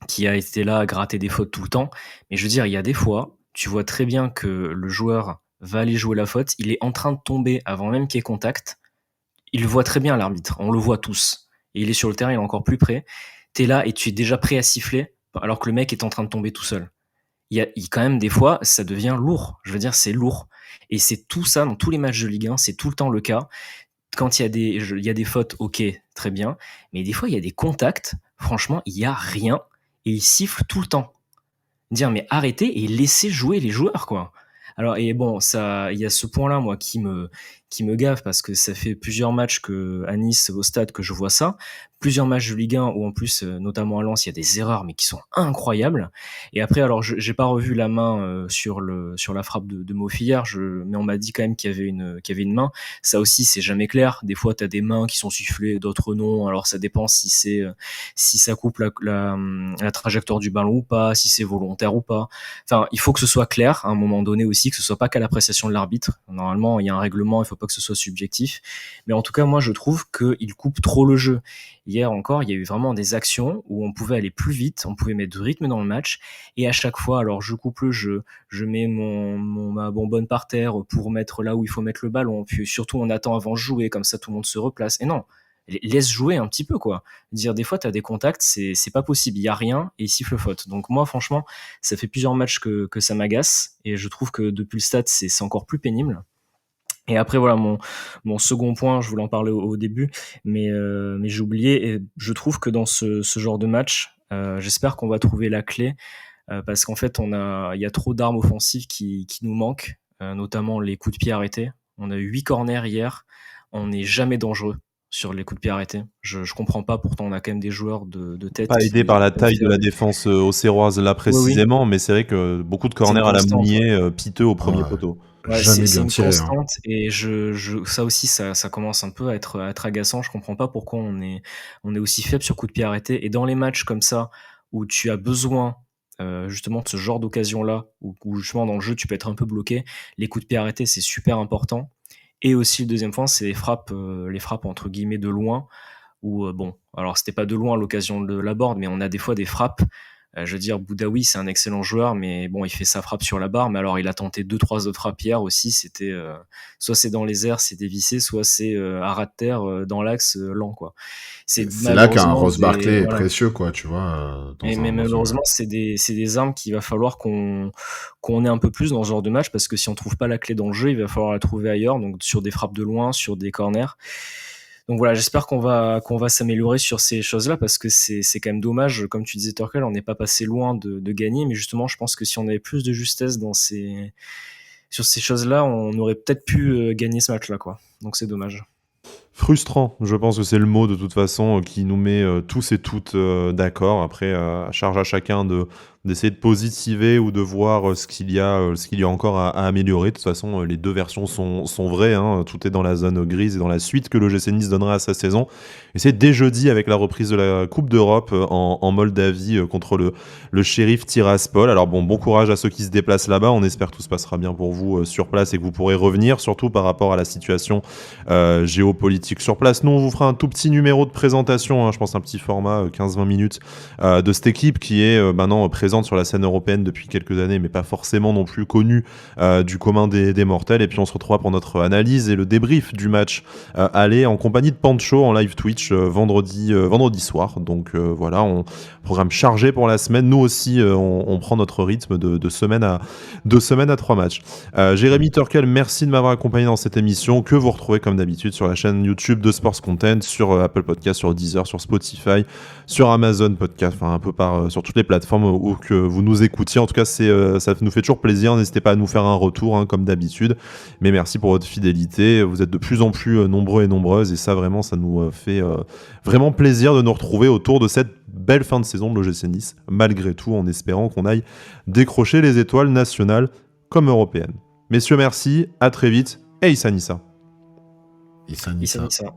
qui a été là à gratter des fautes tout le temps. Mais je veux dire, il y a des fois, tu vois très bien que le joueur va aller jouer la faute, il est en train de tomber avant même qu'il y ait contact. Il le voit très bien, l'arbitre, on le voit tous. Et il est sur le terrain, il est encore plus près. T'es là et tu es déjà prêt à siffler, alors que le mec est en train de tomber tout seul. Quand même, des fois, ça devient lourd. Je veux dire, c'est lourd. Et c'est tout ça dans tous les matchs de Ligue 1, c'est tout le temps le cas. Quand il y a des fautes, ok, très bien. Mais des fois, il y a des contacts, franchement, il n'y a rien. Et il siffle tout le temps. Dire, mais arrêtez et laissez jouer les joueurs, quoi. Alors, et bon, ça, il y a ce point-là, moi, qui me gave parce que ça fait plusieurs matchs à Nice au stade que je vois ça, plusieurs matchs de Ligue 1 où en plus, notamment à Lens, il y a des erreurs mais qui sont incroyables. Et après, alors j'ai pas revu la main sur la frappe de Mofi hier, mais on m'a dit quand même qu'il y avait une main. Ça aussi, c'est jamais clair. Des fois, t'as des mains qui sont sifflées, d'autres non. Alors ça dépend si ça coupe la trajectoire du ballon ou pas, si c'est volontaire ou pas. Enfin, il faut que ce soit clair à un moment donné aussi, que ce soit pas qu'à l'appréciation de l'arbitre. Normalement, il y a un règlement, il faut pas que ce soit subjectif. Mais en tout cas, moi, je trouve qu'il coupe trop le jeu. Hier encore, il y a eu vraiment des actions où on pouvait aller plus vite, on pouvait mettre du rythme dans le match, et à chaque fois, alors je coupe le jeu, je mets ma bonbonne par terre pour mettre là où il faut mettre le ballon, puis surtout on attend avant de jouer, comme ça tout le monde se replace. Et non, laisse jouer un petit peu, quoi. Dire des fois t'as des contacts, c'est pas possible, il y a rien et il siffle faute. Donc moi franchement, ça fait plusieurs matchs que ça m'agace, et je trouve que depuis le stade c'est encore plus pénible. Et après voilà mon second point, je voulais en parler au début, mais j'ai oublié. Et je trouve que dans ce genre de match, j'espère qu'on va trouver la clé, parce qu'en fait il y a trop d'armes offensives qui nous manquent, notamment les coups de pied arrêtés. On a eu 8 corners hier, on n'est jamais dangereux sur les coups de pied arrêtés. Je comprends pas, pourtant on a quand même des joueurs de tête Pas aidé par la peuvent taille de faire la défense auxerroise là Oui, oui, précisément, mais c'est vrai que beaucoup de c'est une corners à la constante. Ouais. Mounier, piteux au premier Ah, poteau. Ouais, jamais c'est bien une tiré, hein. constante, et ça aussi, ça commence un peu à être agaçant. Je comprends pas pourquoi on est aussi faible sur coup de pied arrêté. Et dans les matchs comme ça, où tu as besoin justement de ce genre d'occasion-là, où justement dans le jeu tu peux être un peu bloqué, les coups de pied arrêtés c'est super important. Et aussi le deuxième point, c'est les frappes entre guillemets de loin, où bon, alors c'était pas de loin à l'occasion de la board, mais on a des fois des frappes. Je veux dire, Boudaoui, c'est un excellent joueur, mais bon, il fait sa frappe sur la barre, mais alors il a tenté 2-3 autres frappes hier aussi. C'était soit c'est dans les airs, c'est dévissé, soit c'est à ras de terre dans l'axe lent, quoi. C'est C'est là qu'un malheureusement Ross Barkley est voilà. précieux, quoi, tu vois, Mais dans ce jeu. malheureusement, c'est des armes qu'il va falloir qu'on ait un peu plus dans ce genre de match, parce que si on trouve pas la clé dans le jeu, il va falloir la trouver ailleurs, donc sur des frappes de loin, sur des corners. Donc voilà, j'espère qu'on va s'améliorer sur ces choses-là, parce que c'est quand même dommage. Comme tu disais, Torkel, on n'est pas passé loin de gagner, mais justement, je pense que si on avait plus de justesse sur ces choses-là, on aurait peut-être pu gagner ce match-là, quoi. Donc c'est dommage. Frustrant, je pense que c'est le mot de toute façon qui nous met tous et toutes d'accord. Après, charge à chacun d'essayer de positiver ou de voir ce qu'il y a encore à améliorer. De toute façon, les deux versions sont vraies, hein. Tout est dans la zone grise et dans la suite que l'OGC Nice donnera à sa saison. Et c'est dès jeudi avec la reprise de la Coupe d'Europe en Moldavie contre le Sheriff Tiraspol. Alors bon courage à ceux qui se déplacent là-bas. On espère que tout se passera bien pour vous sur place et que vous pourrez revenir, surtout par rapport à la situation géopolitique sur place. Nous, on vous fera un tout petit numéro de présentation, hein, je pense un petit format 15-20 minutes de cette équipe qui est maintenant présente sur la scène européenne depuis quelques années, mais pas forcément non plus connue du commun des mortels. Et puis on se retrouvera pour notre analyse et le débrief du match aller en compagnie de Pancho en live Twitch vendredi soir. Donc voilà, on programme chargé pour la semaine. Nous aussi, on prend notre rythme de semaine à 3 matchs. Jérémy Turkel, merci de m'avoir accompagné dans cette émission que vous retrouvez comme d'habitude sur la chaîne YouTube de Sports Content, sur Apple Podcast, sur Deezer, sur Spotify, sur Amazon Podcast, enfin un peu sur toutes les plateformes où que vous nous écoutiez. En tout cas, ça nous fait toujours plaisir. N'hésitez pas à nous faire un retour, hein, comme d'habitude. Mais merci pour votre fidélité. Vous êtes de plus en plus nombreux et nombreuses, et ça vraiment, ça nous fait vraiment plaisir de nous retrouver autour de cette belle fin de saison de l'OGC Nice, malgré tout, en espérant qu'on aille décrocher les étoiles nationales comme européennes. Messieurs, merci, à très vite, et Issa Nissa. Issa Issa Nissa. Nissa.